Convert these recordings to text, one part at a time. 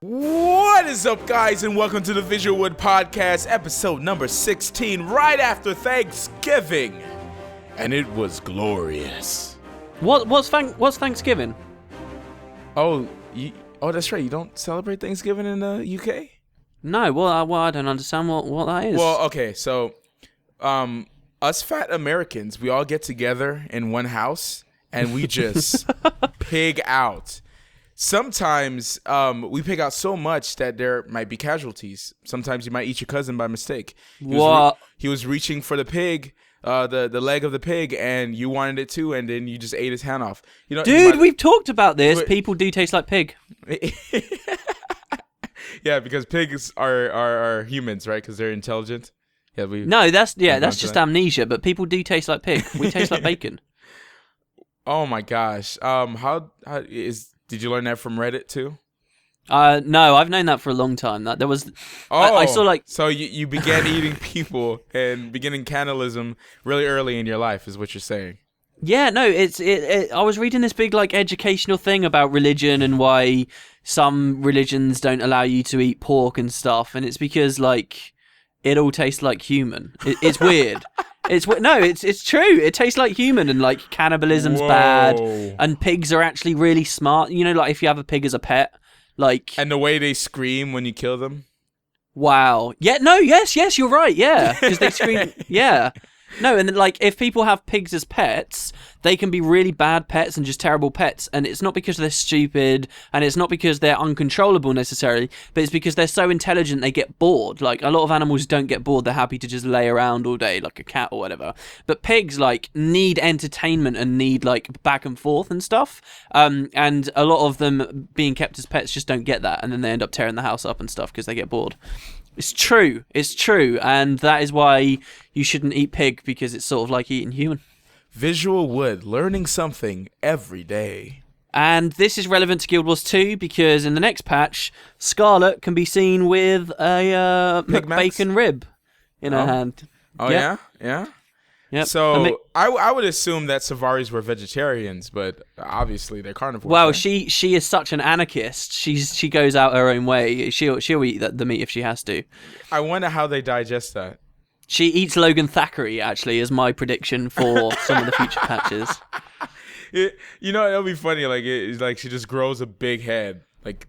What is up, guys, and welcome to the VisualWood podcast, episode number 16, right after Thanksgiving. And it was glorious. What's Thanksgiving? Oh, that's right. You don't celebrate Thanksgiving in the UK? No, well, I don't understand what that is. Well, okay, so us fat Americans, we all get together in one house, and we just pig out. Sometimes we pig out so much that there might be casualties. Sometimes you might eat your cousin by mistake. He was reaching for the pig, the leg of the pig, and you wanted it too, and then you just ate his hand off. You know, dude, we've talked about this. People do taste like pig. Yeah, because pigs are humans, right? Because they're intelligent. Yeah, that's just amnesia. But people do taste like pig. We taste like bacon. Oh my gosh. Did you learn that from Reddit too? No, I've known that for a long time. That there was. I saw like. So you began eating people and beginning cannibalism really early in your life, is what you're saying. Yeah, no, I was reading this big like educational thing about religion and why some religions don't allow you to eat pork and stuff, and it's because like it all tastes like human. It's weird. It's true. It tastes like human, and like cannibalism's bad, and pigs are actually really smart. You know, like if you have a pig as a pet, like and the way they scream when you kill them. Wow. Yeah. No. Yes. You're right. Yeah. Because they scream. Yeah. No, and then, like, if people have pigs as pets, they can be really bad pets and just terrible pets, and it's not because they're stupid, and it's not because they're uncontrollable necessarily, but it's because they're so intelligent they get bored. Like, a lot of animals don't get bored, they're happy to just lay around all day, like a cat or whatever. But pigs, like, need entertainment and need, like, back and forth and stuff, and a lot of them being kept as pets just don't get that, and then they end up tearing the house up and stuff because they get bored. It's true, and that is why you shouldn't eat pig, because it's sort of like eating human. VisualWood, learning something every day. And this is relevant to Guild Wars 2, because in the next patch, Scarlet can be seen with a bacon rib in her hand. Oh, yeah? Yep. So I would assume that Savaris were vegetarians, but obviously they're carnivores. Well, right? she is such an anarchist. She goes out her own way. She'll eat the meat if she has to. I wonder how they digest that. She eats Logan Thackeray, actually, is my prediction for some of the future patches. You know, it'll be funny. Like it's like she just grows a big head. Like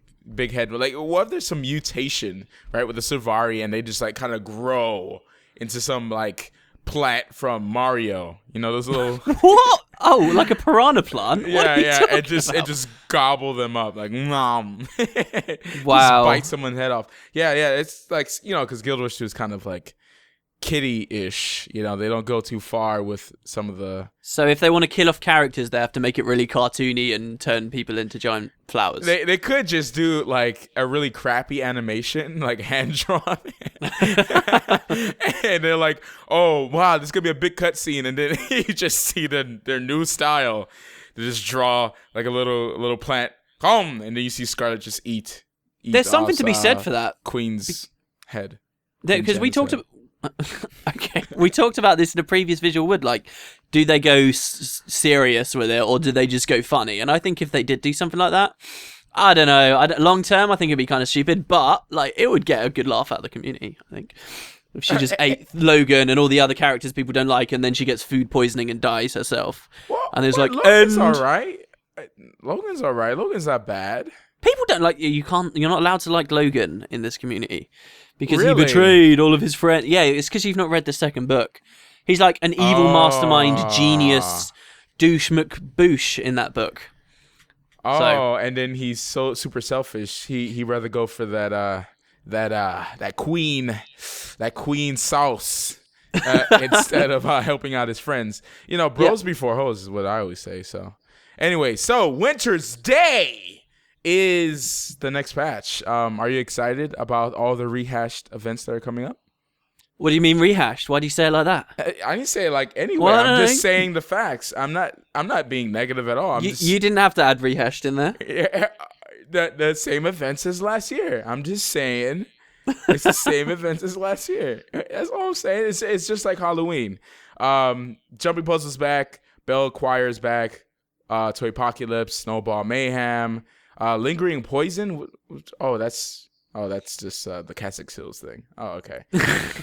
what if there's some mutation, right, with the Savari, and they just like kind of grow into some like plant from Mario, you know, those little what? Oh, like a piranha plant? Yeah. It just gobble them up like nom. Wow. Just bite someone's head off. Yeah. It's like, you know, because Guild Wars 2 is kind of like kitty-ish. You know, they don't go too far with some of the. So if they want to kill off characters, they have to make it really cartoony and turn people into giant flowers. They could just do like a really crappy animation, like hand drawn, and they're like, "Oh wow, this is gonna be a big cutscene," and then you just see their new style. They just draw like a little plant, and then you see Scarlet just eat. There's something to be said for that. Queen's head. Because we talked about. Okay, we talked about this in a previous VisualWood. Like, do they go serious with it, or do they just go funny? And I think if they did do something like that, I don't know. Long term, I think it'd be kind of stupid, but like it would get a good laugh out of the community. I think if she just ate Logan and all the other characters people don't like, and then she gets food poisoning and dies herself. And there's like, Logan's all right. Logan's all right. Logan's not bad. People don't like you. You're not allowed to like Logan in this community. Because really? He betrayed all of his friends. Yeah, it's because you've not read the second book. He's like an evil mastermind genius douche McBoosh in that book. And then he's so super selfish. He rather go for that queen sauce instead of helping out his friends. You know, bros before hoes is what I always say. So anyway, Wintersday is the next patch. Are you excited about all the rehashed events that are coming up? What do you mean rehashed? Why do you say it like that? I didn't say it like anyway. I'm just saying the facts. I'm not being negative at all. You didn't have to add rehashed in there. Yeah, the same events as last year. I'm just saying it's the same events as last year. That's all I'm saying. It's just like Halloween. Jumping Puzzle's back. Bell Choir's back. Toypocalypse, Snowball Mayhem. Lingering Poison. That's just the Casix Hills thing. Oh, okay.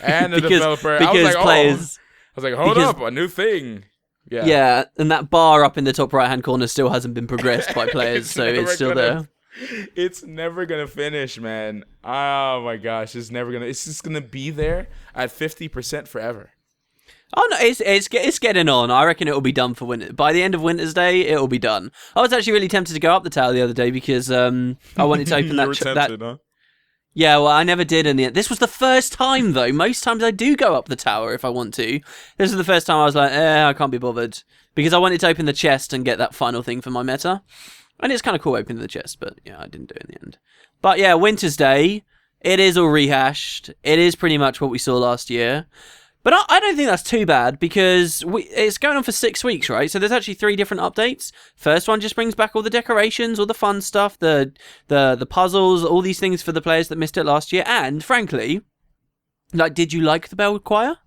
And the developer. Because players. I was like, hold up, a new thing. Yeah. Yeah, and that bar up in the top right-hand corner still hasn't been progressed by players, so it's still there. It's never gonna finish, man. Oh my gosh, it's never gonna. It's just gonna be there at 50% forever. Oh no, it's getting on. I reckon it will be done for winter. By the end of Wintersday, it will be done. I was actually really tempted to go up the tower the other day because I wanted to open You were tempted, huh? Yeah, well, I never did in the end. This was the first time, though. Most times I do go up the tower if I want to. This is the first time I was like, I can't be bothered. Because I wanted to open the chest and get that final thing for my meta. And it's kind of cool opening the chest, but yeah, I didn't do it in the end. But yeah, Wintersday, it is all rehashed. It is pretty much what we saw last year. But I don't think that's too bad because it's going on for 6 weeks, right? So there's actually 3 different updates. First one just brings back all the decorations, all the fun stuff, the puzzles, all these things for the players that missed it last year. And frankly, like, did you like the Bell Choir?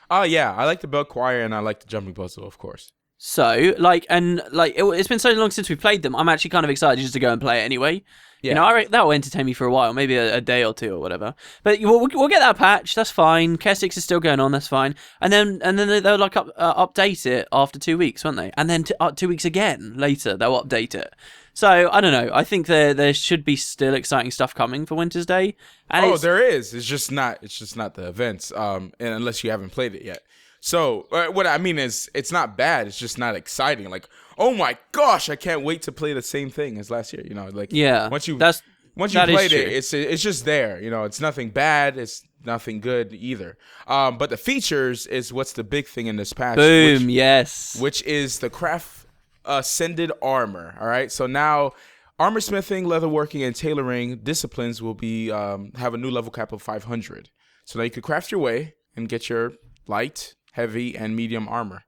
Oh yeah, I like the Bell Choir and I like the jumping puzzle, of course. So it's been so long since we played them. I'm actually kind of excited just to go and play it anyway. Yeah. You know, that will entertain me for a while, maybe a day or two or whatever. But we'll get that patch. That's fine. Kesix is still going on. That's fine. And then they'll like update it after 2 weeks, won't they? And then 2 weeks again later they'll update it. So I don't know. I think there should be still exciting stuff coming for Wintersday. And there is. It's just not the events. And unless you haven't played it yet. So what I mean is, it's not bad. It's just not exciting. Like, oh my gosh, I can't wait to play the same thing as last year. You know, like once you played it, it's just there. You know, it's nothing bad. It's nothing good either. But the features is what's the big thing in this patch. Boom, yes. Which is the craft ascended armor. All right, so now armor smithing, leatherworking, and tailoring disciplines will be have a new level cap of 500. So now you could craft your way and get your light, heavy, and medium armor.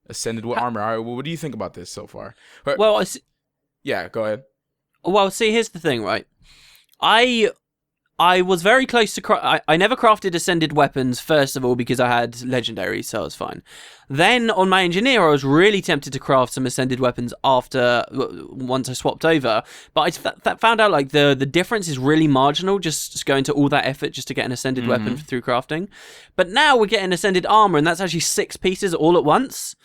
Ascended armor. All right, well, what do you think about this so far? Well, yeah, go ahead. Well, see, here's the thing, right? I was very close to... I never crafted ascended weapons, first of all, because I had legendary, so I was fine. Then, on my engineer, I was really tempted to craft some ascended weapons once I swapped over. But I found out, like, the difference is really marginal, just going to all that effort just to get an ascended weapon through crafting. But now we're getting ascended armor, and that's actually 6 pieces all at once.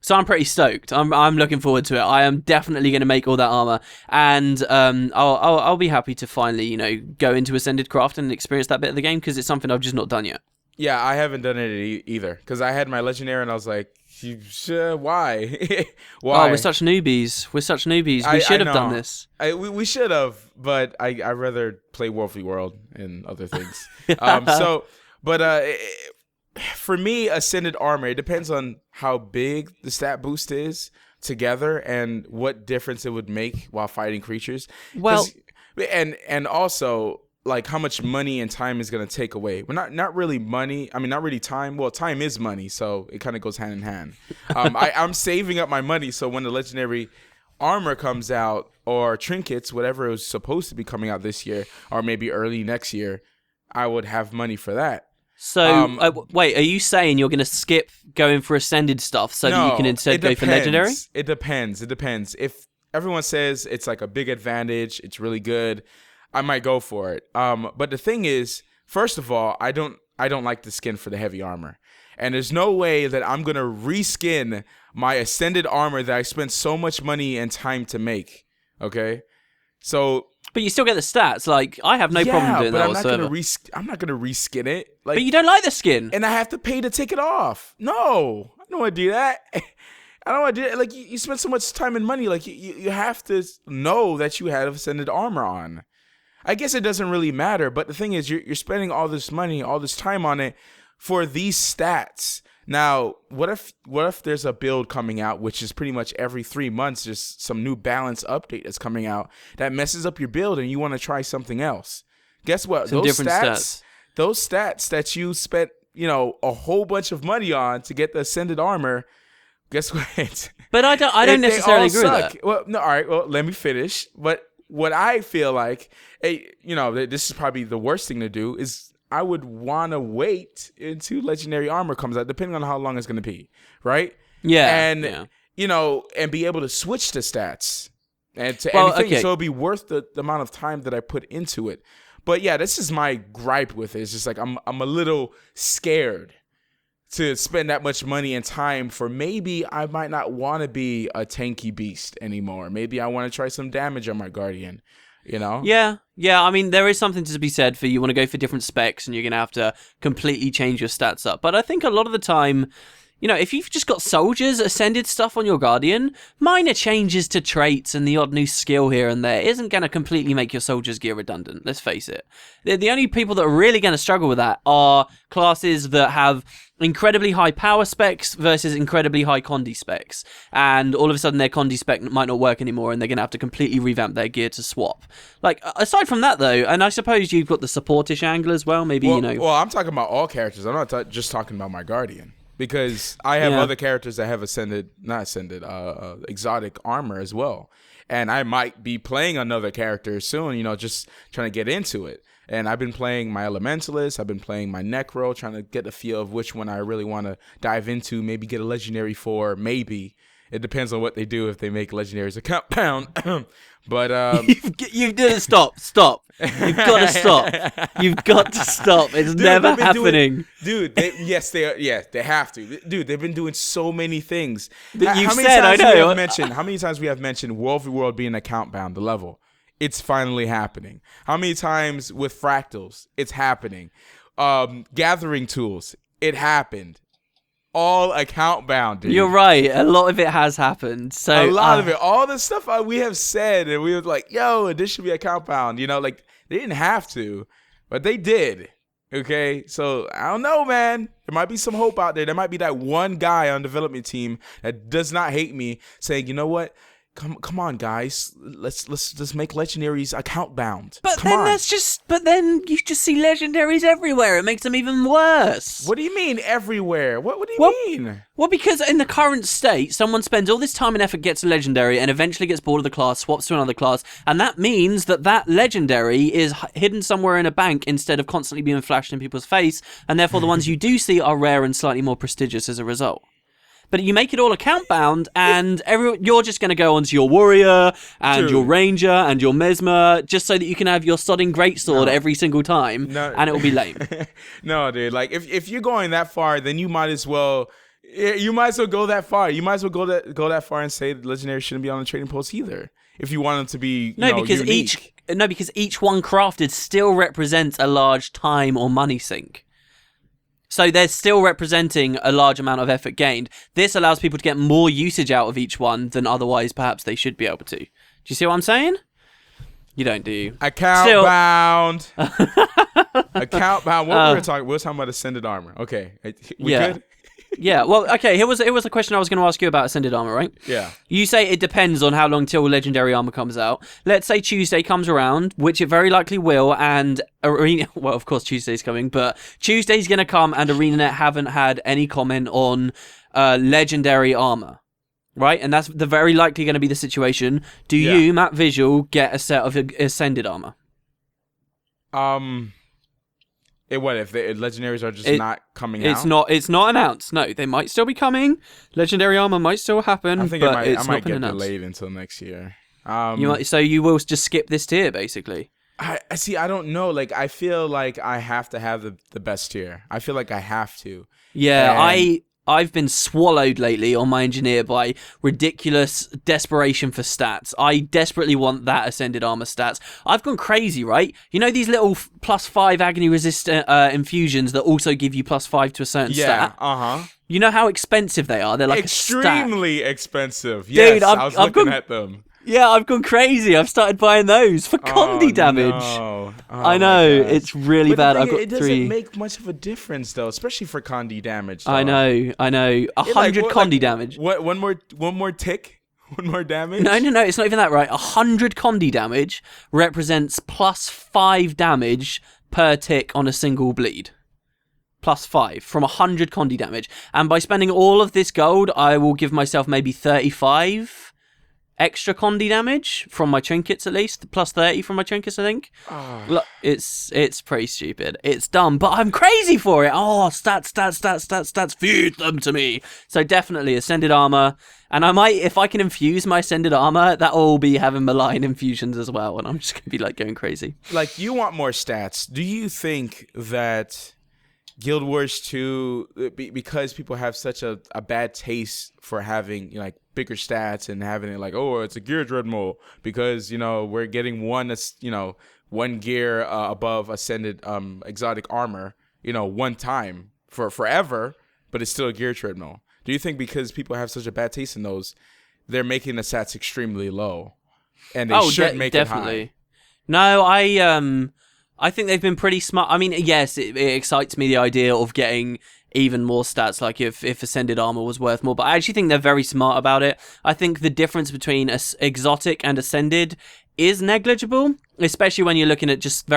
So I'm pretty stoked. I'm looking forward to it. I am definitely going to make all that armor, and I'll be happy to finally, you know, go into Ascended Craft and experience that bit of the game because it's something I've just not done yet. Yeah, I haven't done it either because I had my legendary and I was like, why? Why? Oh, we're such newbies. We should have done this. We should have, but I'd rather play World v. World and other things. For me, Ascended Armor, it depends on how big the stat boost is together and what difference it would make while fighting creatures. Well, and also like how much money and time is going to take away. Well, not really money. I mean, not really time. Well, time is money, so it kind of goes hand in hand. I'm saving up my money so when the legendary armor comes out or trinkets, whatever is supposed to be coming out this year or maybe early next year, I would have money for that. So, wait, are you saying you're going to skip going for Ascended stuff so that you can instead go for Legendary? It depends. If everyone says it's like a big advantage, it's really good, I might go for it. But the thing is, first of all, I don't like the skin for the heavy armor. And there's no way that I'm going to reskin my Ascended armor that I spent so much money and time to make. Okay? So... But you still get the stats. Like, I have no problem doing that. I'm not gonna reskin it. Like, but you don't like the skin, and I have to pay to take it off. No, I don't want to do that. I don't want to do it. Like, you spend so much time and money. Like, you have to know that you have Ascended armor on. I guess it doesn't really matter. But the thing is, you're spending all this money, all this time on it for these stats. Now, what if there's a build coming out, which is pretty much every 3 months, just some new balance update that's coming out that messes up your build and you want to try something else? Guess what? Those stats that you spent, you know, a whole bunch of money on to get the Ascended armor, guess what? But I don't necessarily agree with that. Well, no, all right. Well, let me finish. But what I feel like, you know, this is probably the worst thing to do is I would want to wait until Legendary Armor comes out, depending on how long it's going to be, right? Yeah. And, you know, and be able to switch the stats and to anything. So it'll be worth the amount of time that I put into it. But yeah, this is my gripe with it. It's just like I'm a little scared to spend that much money and time for maybe I might not want to be a tanky beast anymore. Maybe I want to try some damage on my Guardian, you know? Yeah. I mean, there is something to be said for you want to go for different specs and you're going to have to completely change your stats up. But I think a lot of the time, you know, if you've just got soldiers, ascended stuff on your Guardian, minor changes to traits and the odd new skill here and there isn't going to completely make your soldiers' gear redundant. Let's face it. The only people that are really going to struggle with that are classes that have incredibly high power specs versus incredibly high condi specs. And all of a sudden their condi spec might not work anymore and they're going to have to completely revamp their gear to swap. Like, aside from that, though, and I suppose you've got the supportish angle as well, maybe, you know. Well, I'm talking about all characters. I'm not just talking about my Guardian. Because I have other characters that have exotic armor as well. And I might be playing another character soon, you know, just trying to get into it. And I've been playing my Elementalist, I've been playing my Necro, trying to get a feel of which one I really want to dive into, maybe get a legendary for, maybe. It depends on what they do if they make legendaries a compound. But you didn't stop. You've got to stop. You've got to stop. It's never happening. They have to. Dude, they've been doing so many things. How many times we have mentioned World v World being account bound, the level. It's finally happening. How many times with fractals? It's happening. Gathering tools. It happened. All account bound, dude. You're right. A lot of it has happened. So a lot of it. All the stuff we have said, and we were like, yo, this should be account bound. You know, like, they didn't have to, but they did. Okay? So, I don't know, man. There might be some hope out there. There might be that one guy on development team that does not hate me saying, you know what? Come on, guys. Let's just make legendaries account bound. But then you just see legendaries everywhere. It makes them even worse. What do you mean everywhere? What do you mean? Well, because in the current state, someone spends all this time and effort, gets a legendary, and eventually gets bored of the class, swaps to another class, and that means that legendary is hidden somewhere in a bank instead of constantly being flashed in people's face, and therefore the ones you do see are rare and slightly more prestigious as a result. But you make it all account bound, and you're just going to go onto your warrior and your ranger and your mesmer just so that you can have your sodding greatsword every single time, and it will be lame. No, dude. Like if you're going that far, then you might as well go that far. You might as well go that far and say the legendary shouldn't be on the trading post either. If you want them to be unique. because each one crafted still represents a large time or money sink. So they're still representing a large amount of effort gained. This allows people to get more usage out of each one than otherwise perhaps they should be able to. Do you see what I'm saying? You don't, do you? Account bound. Account bound. What we were talking about ascended armor. Okay. We good? Yeah, well, okay, here was a question I was going to ask you about Ascended Armor, right? Yeah. You say it depends on how long till Legendary Armor comes out. Let's say Tuesday comes around, which it very likely will, and Arena... Well, of course, Tuesday's coming, but Tuesday's going to come, and ArenaNet haven't had any comment on Legendary Armor, right? And that's very likely going to be the situation. Do you, Matt Visual, get a set of Ascended Armor? What if the legendaries are just not coming out? It's not announced. No, they might still be coming. Legendary armor might still happen. I think I might get delayed until next year. So you will just skip this tier, basically. I see. I don't know. Like, I feel like I have to have the best tier. I feel like I have to. Yeah, I've been swallowed lately on my engineer by ridiculous desperation for stats. I desperately want that Ascended Armor stats. I've gone crazy, right? You know these little +5 agony resistant infusions that also give you +5 to a certain stat? You know how expensive they are? They're like extremely expensive. Yes, dude, I was looking at them. Yeah, I've gone crazy. I've started buying those for condi damage. No. I know, it's really bad. I've got it doesn't make much of a difference, though, especially for condi damage. Though. I know. 100 condi damage. What? One more tick? One more damage? No. It's not even that, right? 100 condi damage represents +5 damage per tick on a single bleed. +5 from 100 condi damage. And by spending all of this gold, I will give myself maybe 35 extra condi damage from my trinkets, at least plus 30 from my trinkets, I think. Look, it's pretty stupid. It's dumb, but I'm crazy for it. Oh, stats, feed them to me. So definitely ascended armor, and I might, if I can infuse my ascended armor, that will be having malign infusions as well, and I'm just gonna be like going crazy. Like, you want more stats. Do you think that Guild Wars 2, because people have such a bad taste for having, you know, like bigger stats and having it like, oh, it's a gear dreadnought because, you know, we're getting one gear above ascended exotic armor, you know, one time for forever, but it's still a gear dreadnought. Do you think because people have such a bad taste in those, they're making the stats extremely low, and they should make definitely. It high? No, I think they've been pretty smart. I mean, yes, it excites me, the idea of getting even more stats, like if ascended armor was worth more, but I actually think they're very smart about it. I think the difference between exotic and ascended is negligible, especially when you're looking at just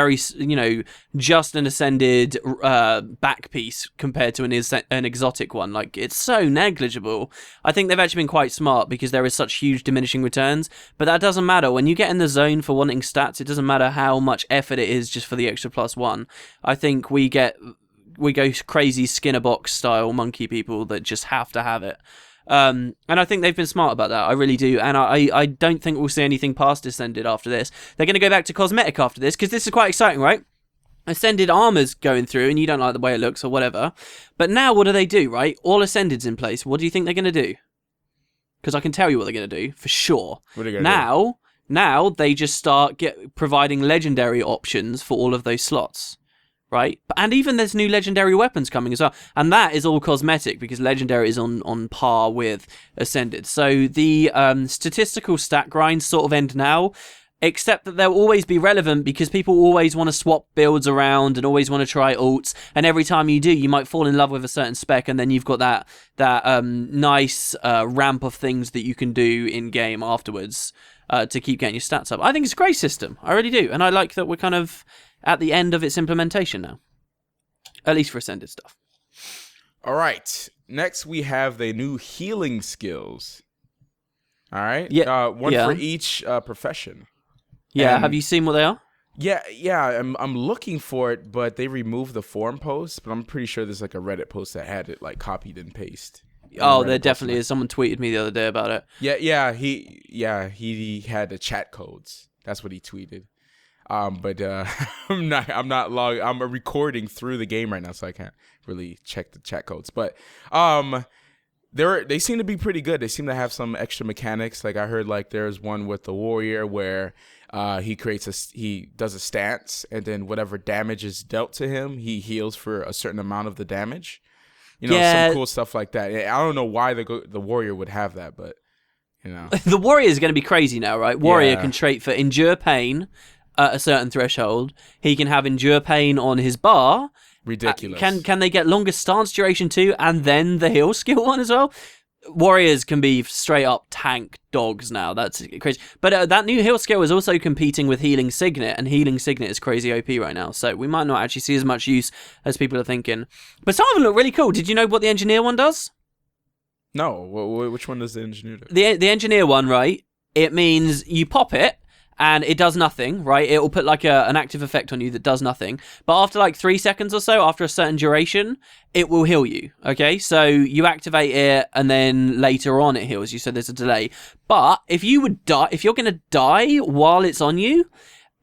just an ascended back piece compared to an exotic one. Like, it's so negligible. I think they've actually been quite smart because there is such huge diminishing returns, but that doesn't matter. When you get in the zone for wanting stats, it doesn't matter how much effort it is just for the extra +1. I think we go crazy Skinner box style monkey people that just have to have it. And I think they've been smart about that. I really do. And I don't think we'll see anything past Ascended after this. They're going to go back to cosmetic after this, because this is quite exciting, right? Ascended armor's going through and you don't like the way it looks or whatever. But now what do, right? All Ascended's in place. What do you think they're going to do? Because I can tell you what they're going to do, for sure. What are they going to do? Now they just start providing legendary options for all of those slots. Right? And even there's new legendary weapons coming as well. And that is all cosmetic because legendary is on par with Ascended. So the statistical stat grinds sort of end now, except that they'll always be relevant because people always want to swap builds around and always want to try ults. And every time you do, you might fall in love with a certain spec, and then you've got that nice ramp of things that you can do in game afterwards to keep getting your stats up. I think it's a great system. I really do. And I like that we're kind of at the end of its implementation now, at least for Ascended stuff. All right. Next, we have the new healing skills. All right. Yeah. One for each profession. Yeah. And have you seen what they are? Yeah. I'm looking for it, but they removed the forum post. But I'm pretty sure there's like a Reddit post that had it like copied and pasted. Oh, there definitely is. Someone tweeted me the other day about it. Yeah. He had the chat codes. That's what he tweeted. But I'm not logged. I'm recording through the game right now, so I can't really check the chat codes. But they seem to be pretty good. They seem to have some extra mechanics. Like I heard, like there's one with the warrior where he does a stance, and then whatever damage is dealt to him, he heals for a certain amount of the damage. You know, some cool stuff like that. I don't know why the warrior would have that, but you know, the warrior is going to be crazy now, right? Warrior can trait for endure pain at a certain threshold. He can have endure pain on his bar. Ridiculous. Can they get longer stance duration too, and then the heal skill one as well? Warriors can be straight up tank dogs now. That's crazy. But that new heal skill is also competing with Healing Signet, and Healing Signet is crazy OP right now. So we might not actually see as much use as people are thinking. But some of them look really cool. Did you know what the Engineer one does? No. Which one does the Engineer do? The Engineer one, right? It means you pop it, and it does nothing, right? It will put like an active effect on you that does nothing. But after like 3 seconds or so, after a certain duration, it will heal you, okay? So you activate it, and then later on it heals you, so there's a delay. But if you're going to die while it's on you,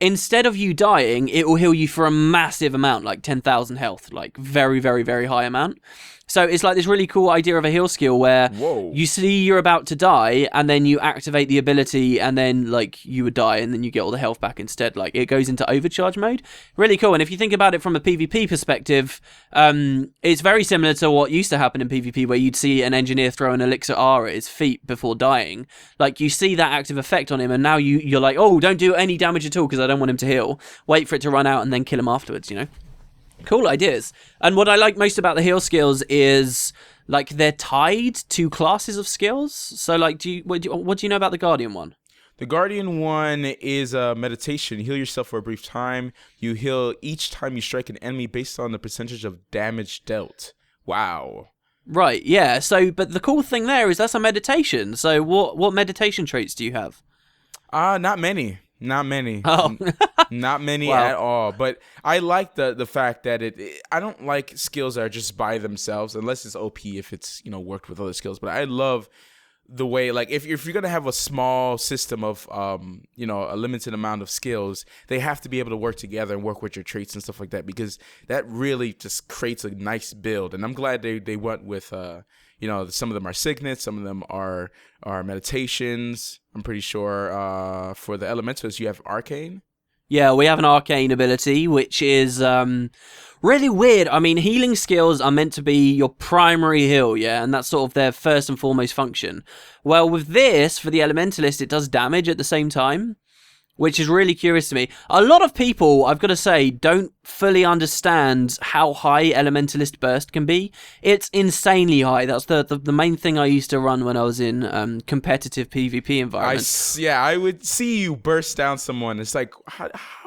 instead of you dying, it will heal you for a massive amount, like 10,000 health, like very, very, very high amount. So it's like this really cool idea of a heal skill where you see you're about to die, and then you activate the ability, and then like you would die, and then you get all the health back instead. Like it goes into overcharge mode. Really cool. And if you think about it from a PvP perspective, it's very similar to what used to happen in PvP, where you'd see an engineer throw an elixir R at his feet before dying. Like you see that active effect on him, and now you're like, oh, don't do any damage at all because I don't want him to heal. Wait for it to run out and then kill him afterwards, you know? Cool ideas. And what I like most about the heal skills is like they're tied to classes of skills. So like, what do you know about the Guardian one? The Guardian one is a meditation. You heal yourself for a brief time. You heal each time you strike an enemy based on the percentage of damage dealt. Wow. Right, yeah. So, but the cool thing there is that's a meditation. So what meditation traits do you have? Not many. Not many. Oh. Not many Wow. at all. But I like the fact that I don't like skills that are just by themselves, unless it's OP if it's, worked with other skills. But I love the way, like, if you're going to have a small system of, a limited amount of skills, they have to be able to work together and work with your traits and stuff like that, because that really just creates a nice build. And I'm glad they went with, some of them are signets, some of them are meditations. I'm pretty sure for the elementals, you have arcane. Yeah, we have an arcane ability, which is really weird. I mean, healing skills are meant to be your primary heal, yeah, and that's sort of their first and foremost function. Well, with this, for the elementalist, it does damage at the same time, which is really curious to me. A lot of people, I've got to say, don't fully understand how high elementalist burst can be. It's insanely high. That's the main thing I used to run when I was in competitive PvP environments. I would see you burst down someone. It's like,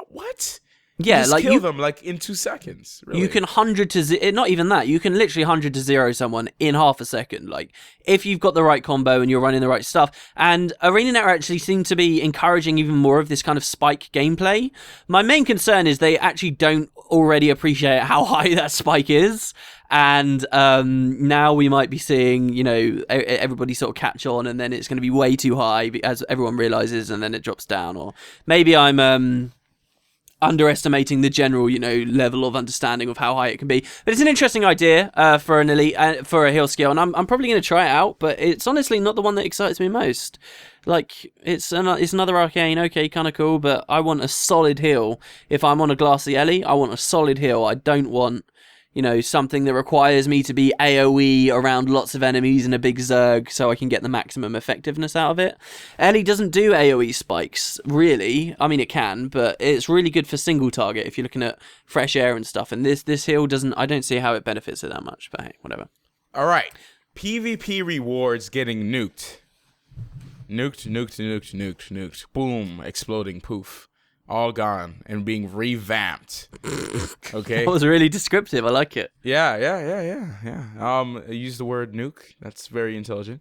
what? Yeah, just kill them like in 2 seconds. Really. You can 100 to 0, not even that. You can literally 100 to 0 someone in half a second. Like, if you've got the right combo and you're running the right stuff. And ArenaNet actually seem to be encouraging even more of this kind of spike gameplay. My main concern is they actually don't already appreciate how high that spike is. And now we might be seeing, everybody sort of catch on, and then it's going to be way too high as everyone realizes, and then it drops down. Or maybe I'm underestimating the general, level of understanding of how high it can be. But it's an interesting idea for an elite, for a heal skill, and I'm probably going to try it out, but it's honestly not the one that excites me most. Like, it's another arcane, okay, kind of cool, but I want a solid heal. If I'm on a glassy Ellie, I want a solid heal. I don't want, something that requires me to be AoE around lots of enemies in a big Zerg so I can get the maximum effectiveness out of it. Ellie doesn't do AoE spikes, really. I mean, it can, but it's really good for single target if you're looking at fresh air and stuff. And this heal I don't see how it benefits it that much, but hey, whatever. All right. PvP rewards getting nuked. Nuked. Boom. Exploding. Poof. All gone and being revamped. Okay. That was really descriptive. I like it. Yeah. I use the word nuke. That's very intelligent.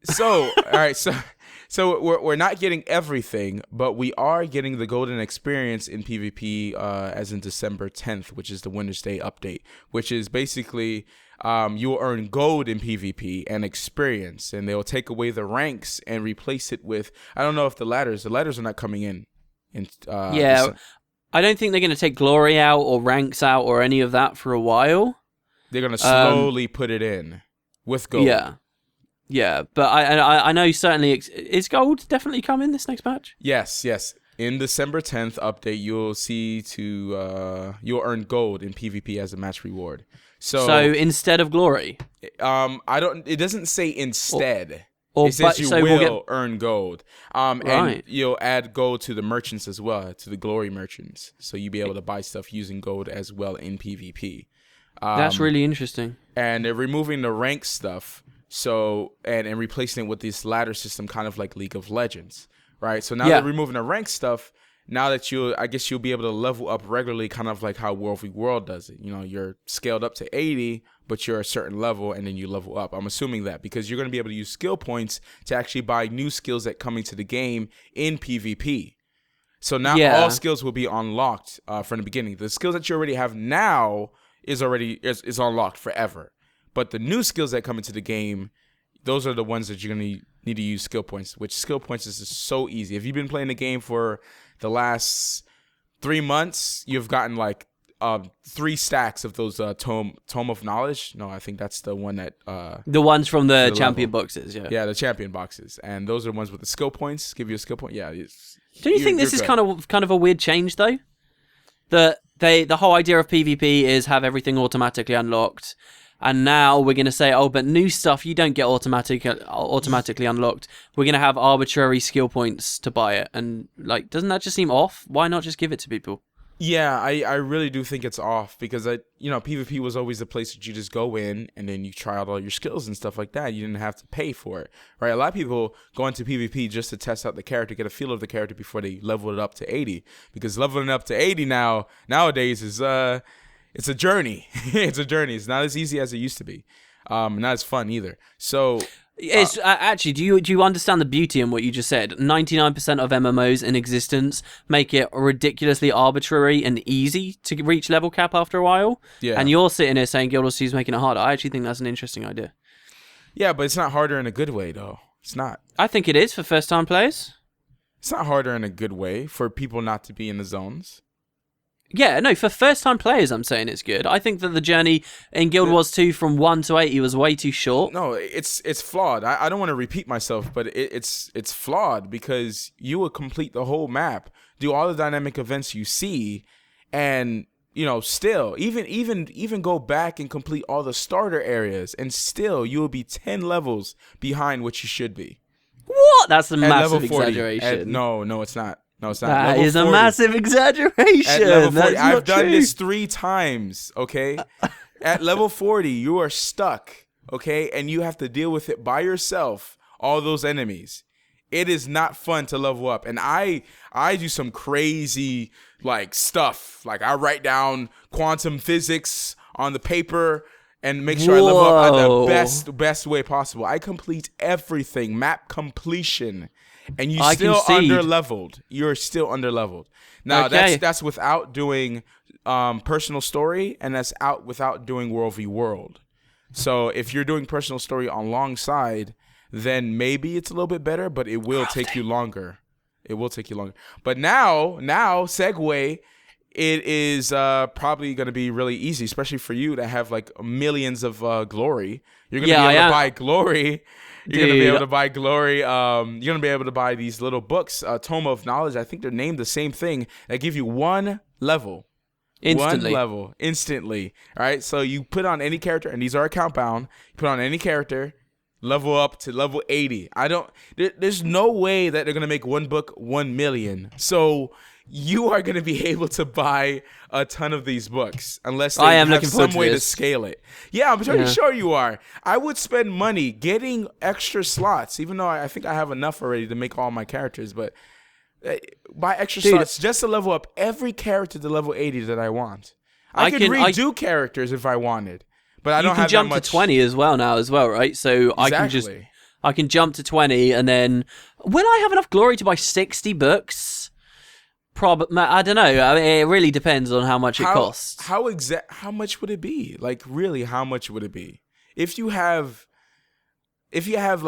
So all right. So we're not getting everything, but we are getting the golden experience in PvP as in December 10th, which is the Wintersday update, which is basically you will earn gold in PvP and experience, and they'll take away the ranks and replace it with, I don't know if the ladders are not coming in. I don't think they're going to take glory out or ranks out or any of that for a while. They're going to slowly put it in with gold. Yeah, but I know certainly is gold definitely coming this next patch? Yes. In December 10th update, you'll see you'll earn gold in PvP as a match reward. So instead of glory? It doesn't say instead. It says you will earn gold. Right. And you'll add gold to the merchants as well, to the glory merchants. So you'll be able to buy stuff using gold as well in PvP. That's really interesting. And they're removing the rank stuff, and replacing it with this ladder system, kind of like League of Legends, right? So now they're removing the rank stuff. Now that I guess you'll be able to level up regularly, kind of like how World v World does it. You're scaled up to 80, but you're a certain level, and then you level up. I'm assuming that because you're going to be able to use skill points to actually buy new skills that come into the game in PvP. So now all skills will be unlocked from the beginning. The skills that you already have now is unlocked forever. But the new skills that come into the game, those are the ones that you're going to need to use skill points, which skill points is so easy. If you've been playing the game for the last 3 months, you've gotten like 3 stacks of those tome of knowledge. No, I think that's the one that the ones from the champion boxes. Yeah, the champion boxes, and those are the ones with the skill points. Give you a skill point. Yeah. Don't you think this is kind of a weird change though? The whole idea of PvP is have everything automatically unlocked. And now we're going to say, but new stuff you don't get automatically unlocked. We're going to have arbitrary skill points to buy it. And doesn't that just seem off? Why not just give it to people? Yeah, I really do think it's off because PvP was always the place that you just go in and then you try out all your skills and stuff like that. You didn't have to pay for it, right? A lot of people go into PvP just to test out the character, get a feel of the character before they level it up to 80. Because leveling up to 80 nowadays is it's a journey. It's a journey. It's not as easy as it used to be. Not as fun either. So It's actually, do you understand the beauty in what you just said? 99% of MMOs in existence make it ridiculously arbitrary and easy to reach level cap after a while. Yeah. And you're sitting here saying Guild Wars 2 is making it harder. I actually think that's an interesting idea. Yeah, but it's not harder in a good way, though. It's not. I think it is for first-time players. It's not harder in a good way for people not to be in the zones. Yeah, no, for first-time players, I'm saying it's good. I think that the journey in Guild Wars 2 from 1 to 80 was way too short. No, it's flawed. I don't want to repeat myself, but it's flawed because you would complete the whole map, do all the dynamic events you see, and still even go back and complete all the starter areas, and still you will be 10 levels behind what you should be. What? That's a massive level 40, exaggeration. No, it's not. No, it's not. That Level is 40. a massive exaggeration. At level 40, That's I've not done true. this 3 times, okay? At level 40, you are stuck, okay? And you have to deal with it by yourself, all those enemies. It is not fun to level up. And I do some crazy, stuff. I write down quantum physics on the paper and make sure I level up at the best way possible. I complete everything, map completion. And you're still under-leveled. You're still under-leveled. Now, okay. that's without doing personal story, and that's without doing World v. World. So if you're doing personal story alongside, then maybe it's a little bit better, but it will take you longer. It will take you longer. But now, segue, it is probably going to be really easy, especially for you to have millions of glory. You're going to be able to buy glory. You're going to be able to buy glory. You're going to be able to buy these little books, Tome of Knowledge. I think they're named the same thing. That give you 1 level. Instantly. 1 level. Instantly. All right? So you put on any character, and these are account bound. You put on any character, level up to level 80. There's no way that they're going to make one book 1 million. So you are going to be able to buy a ton of these books unless they have some way to scale it. Yeah, I'm pretty sure you are. I would spend money getting extra slots, even though I think I have enough already to make all my characters, but buy extra slots just to level up every character to level 80 that I want. I could redo characters if I wanted, but I don't have that much. You can jump to 20 as well, right? So exactly. I can jump to 20, and then when I have enough glory to buy 60 books, I don't know. I mean, it really depends on how much it costs. How much would it be? Really, how much would it be? If you have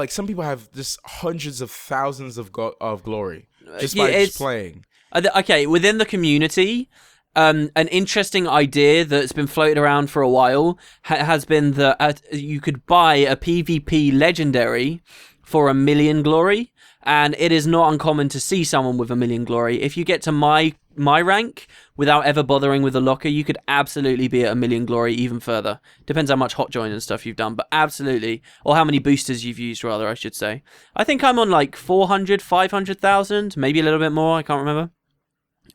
some people have just hundreds of thousands of glory just by just playing. Okay, within the community, an interesting idea that's been floated around for a while has been that you could buy a PvP legendary for 1 million glory. And it is not uncommon to see someone with 1 million glory. If you get to my rank without ever bothering with a locker, you could absolutely be at 1 million glory even further. Depends how much hot join and stuff you've done, but absolutely. Or how many boosters you've used, rather, I should say. I think I'm on 400, 500,000, maybe a little bit more, I can't remember.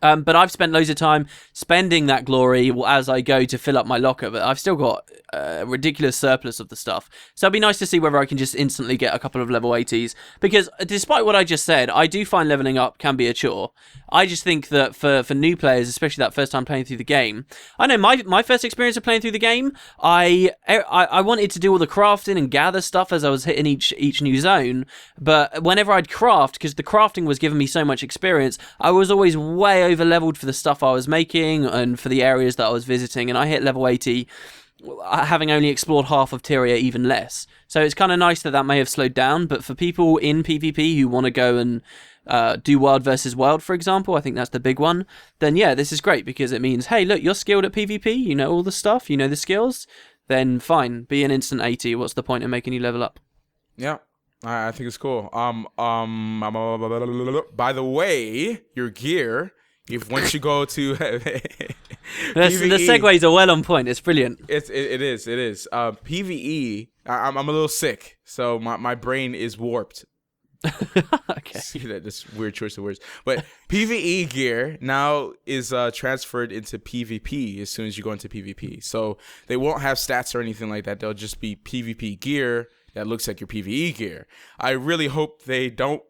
But I've spent loads of time spending that glory as I go to fill up my locker, but I've still got a ridiculous surplus of the stuff. So it'd be nice to see whether I can just instantly get a couple of level 80s, because despite what I just said, I do find leveling up can be a chore. I just think that for new players, especially that first time playing through the game, I know my first experience of playing through the game, I wanted to do all the crafting and gather stuff as I was hitting each new zone, but whenever I'd craft, because the crafting was giving me so much experience, I was always way over leveled for the stuff I was making and for the areas that I was visiting, and I hit level 80 having only explored half of Tyria, even less. So it's kind of nice that may have slowed down, but for people in PvP who want to go and do world versus world, for example, I think that's the big one, then yeah, this is great, because it means, hey, look, you're skilled at PvP, you know all the stuff, you know the skills, then fine, be an instant 80. What's the point in making you level up? Yeah, I think it's cool. By the way, your gear, once you go to the segues are well on point. It's brilliant. It is. PvE. I'm a little sick, so my brain is warped. Okay. See that? This weird choice of words. But PvE gear now is transferred into PvP as soon as you go into PvP. So they won't have stats or anything like that. They'll just be PvP gear that looks like your PvE gear. I really hope they don't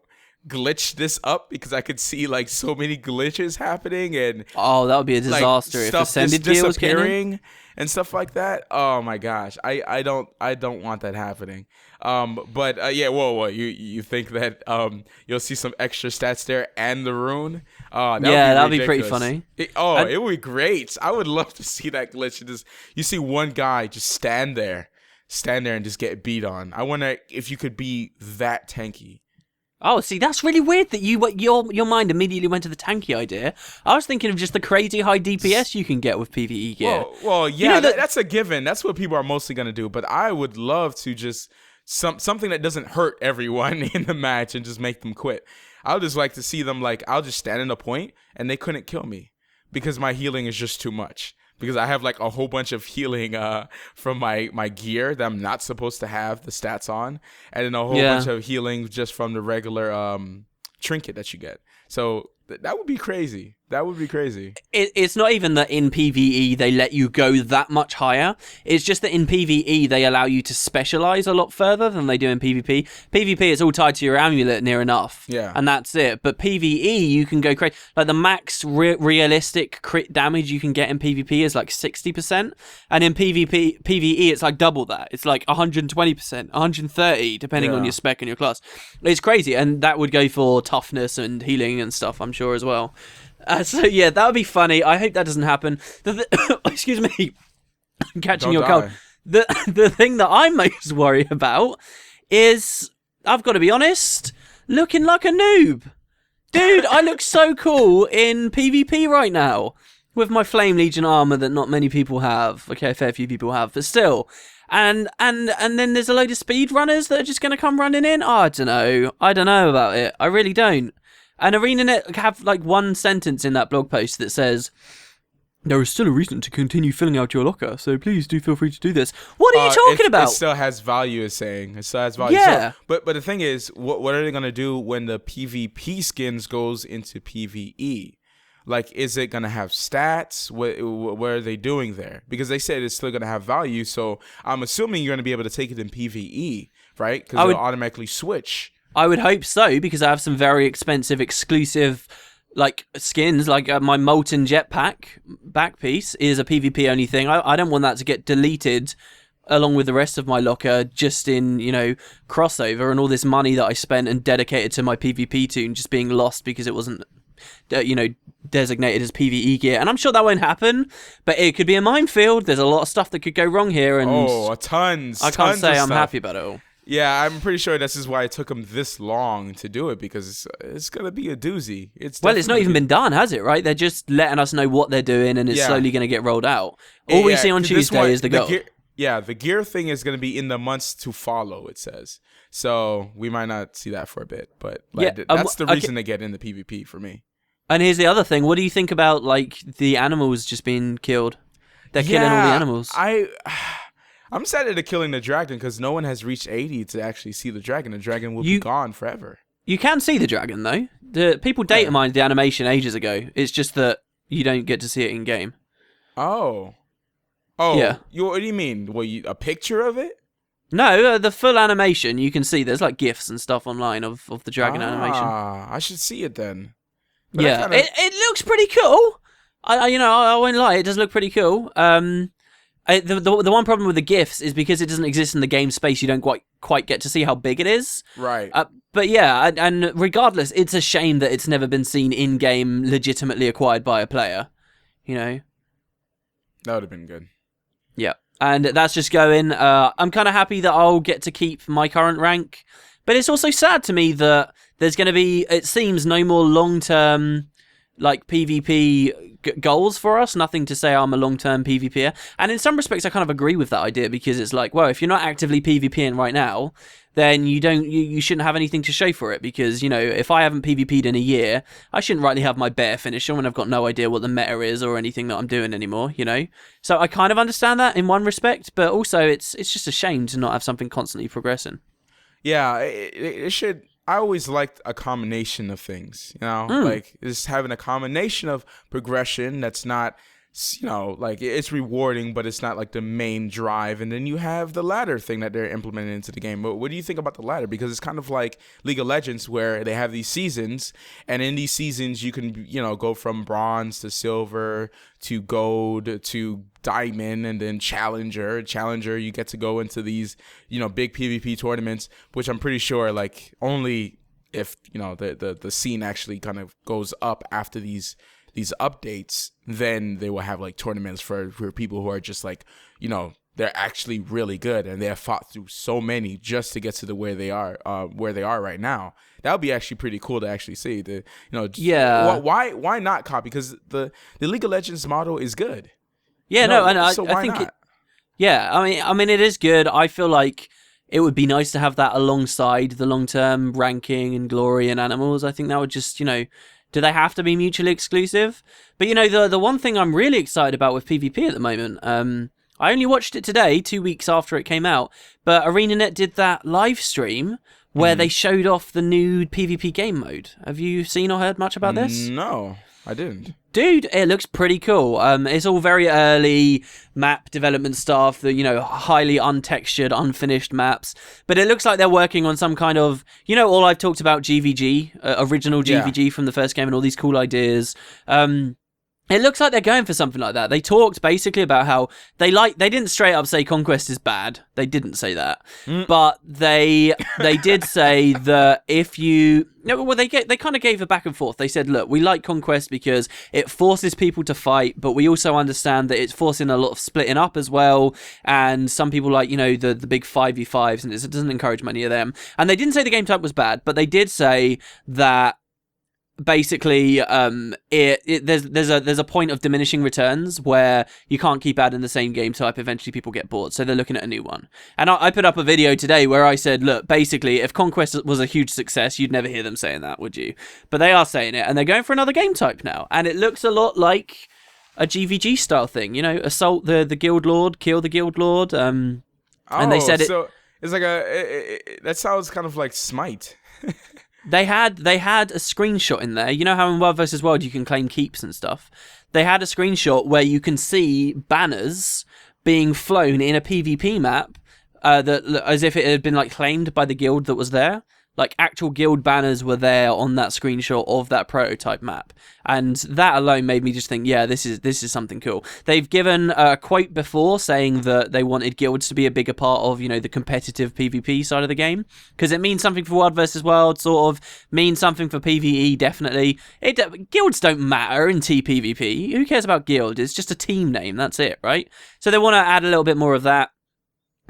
glitch this up because I could see like so many glitches happening and that would be a disaster if Ascended gear was disappearing and stuff like that. Oh my gosh, I don't want that happening. But yeah, whoa, you think that you'll see some extra stats there and the rune? That'd be pretty funny. It would be great. I would love to see that glitch. You see one guy just stand there and just get beat on. I wonder if you could be that tanky. Oh, see, that's really weird that your mind immediately went to the tanky idea. I was thinking of just the crazy high DPS you can get with PvE gear. Well, yeah, that's a given. That's what people are mostly going to do. But I would love to just something that doesn't hurt everyone in the match and just make them quit. I would just like to see them, like, I'll just stand in a point and they couldn't kill me because my healing is just too much. Because I have like a whole bunch of healing from my gear that I'm not supposed to have the stats on, and then a whole bunch of healing just from the regular trinket that you get. So that would be crazy. That would be crazy. It's not even that in PvE they let you go that much higher. It's just that in PvE they allow you to specialize a lot further than they do in PvP. PvP is all tied to your amulet near enough. Yeah. And that's it. But PvE you can go crazy. Like the max realistic crit damage you can get in PvP is like 60%. And in PvE it's like double that. It's like 120%, 130 depending on your spec and your class. It's crazy. And that would go for toughness and healing and stuff, I'm sure, as well. So yeah, that would be funny. I hope that doesn't happen. Excuse me, I'm catching your cold. The thing that I'm most worried about is, I've got to be honest, looking like a noob. Dude, I look so cool in PvP right now with my Flame Legion armor that not many people have. Okay, a fair few people have, but still. And then there's a load of speedrunners that are just going to come running in. Oh, I don't know about it. I really don't. And ArenaNet have like one sentence in that blog post that says, "There is still a reason to continue filling out your locker, so please do feel free to do this." What are you talking about? It still has value, is saying. It still has value. Yeah. So, but the thing is, what are they going to do when the PvP skins goes into PvE? Like, is it going to have stats? What are they doing there? Because they said it's still going to have value, so I'm assuming you're going to be able to take it in PvE, right? Because it'll automatically switch. I would hope so, because I have some very expensive exclusive like skins, like my Molten Jetpack back piece is a PvP only thing. I don't want that to get deleted along with the rest of my locker just in, crossover, and all this money that I spent and dedicated to my PvP toon just being lost because it wasn't designated as PvE gear. And I'm sure that won't happen, but it could be a minefield. There's a lot of stuff that could go wrong here, and tons. I can't say I'm happy about it all. Yeah, I'm pretty sure this is why it took them this long to do it, because it's going to be a doozy. It's not even been done, has it, right? They're just letting us know what they're doing, and it's slowly going to get rolled out. All we see on Tuesday is the goal. The gear thing is going to be in the months to follow, it says. So we might not see that for a bit, but that's the reason they get in the PvP for me. And here's the other thing. What do you think about like the animals just being killed? They're killing all the animals. I'm sad that they're killing the dragon because no one has reached 80 to actually see the dragon. The dragon will be gone forever. You can see the dragon, though. The people data mined the animation ages ago. It's just that you don't get to see it in game. Oh, yeah. What do you mean? A picture of it? No, the full animation you can see. There's like GIFs and stuff online of the dragon animation. I should see it then. But yeah, it looks pretty cool. I won't lie, it does look pretty cool. The one problem with the GIFs is because it doesn't exist in the game space, you don't quite get to see how big it is. Right. But yeah, and regardless, it's a shame that it's never been seen in-game, legitimately acquired by a player. That would have been good. Yeah. And that's just going. I'm kind of happy that I'll get to keep my current rank. But it's also sad to me that there's going to be, it seems, no more long-term like PvP goals for us. Nothing to say I'm a long-term PvPer. And in some respects, I kind of agree with that idea, because it's like, well, if you're not actively PvPing right now, then you shouldn't have anything to show for it, because, if I haven't PvP'd in a year, I shouldn't rightly have my bear finisher when I've got no idea what the meta is or anything that I'm doing anymore, So I kind of understand that in one respect, but also it's just a shame to not have something constantly progressing. Yeah, it should. I always liked a combination of things, like just having a combination of progression that's not like it's rewarding, but it's not like the main drive. And then you have the ladder thing that they're implementing into the game. But what do you think about the ladder? Because it's kind of like League of Legends, where they have these seasons, and in these seasons you can go from bronze to silver to gold to diamond, and then challenger. You get to go into these big PvP tournaments, which I'm pretty sure like only if the scene actually kind of goes up after these updates, then they will have like tournaments for people who are just like they're actually really good, and they have fought through so many just to get to where they are right now. That would be actually pretty cool to actually see. Why not copy? Because the League of Legends model is good. Yeah, I think not? I mean it is good. I feel like it would be nice to have that alongside the long-term ranking and glory and animals. I think that would just do they have to be mutually exclusive? But the one thing I'm really excited about with PvP at the moment, I only watched it today, 2 weeks after it came out, but ArenaNet did that live stream where they showed off the new PvP game mode. Have you seen or heard much about this? No, I didn't. Dude, it looks pretty cool. It's all very early map development stuff, highly untextured, unfinished maps. But it looks like they're working on some kind of, all I've talked about GVG, original GVG from the first game and all these cool ideas. It looks like they're going for something like that. They talked basically about how they didn't straight up say Conquest is bad. They didn't say that. But they did say that if you... they kind of gave a back and forth. They said, look, we like Conquest because it forces people to fight, but we also understand that it's forcing a lot of splitting up as well. And some people like, the big 5v5s, and it doesn't encourage many of them. And they didn't say the game type was bad, but they did say that basically there's a point of diminishing returns where you can't keep adding the same game type. Eventually people get bored, so they're looking at a new one. And I put up a video today where I said, look, basically if Conquest was a huge success, you'd never hear them saying that, would you? But they are saying it, and they're going for another game type now, and it looks a lot like a GVG style thing, assault the guild lord, kill the guild lord, and they said so it's like that sounds kind of like Smite. They had a screenshot in there. You know how in World vs. World you can claim keeps and stuff? They had a screenshot where you can see banners being flown in a PvP map that as if it had been like claimed by the guild that was there. Like actual guild banners were there on that screenshot of that prototype map. And that alone made me just think, yeah, this is something cool. They've given a quote before saying that they wanted guilds to be a bigger part of, the competitive PvP side of the game. Because it means something for World versus World, sort of means something for PvE, definitely. Guilds don't matter in TPvP. Who cares about guild? It's just a team name, that's it, right? So they want to add a little bit more of that.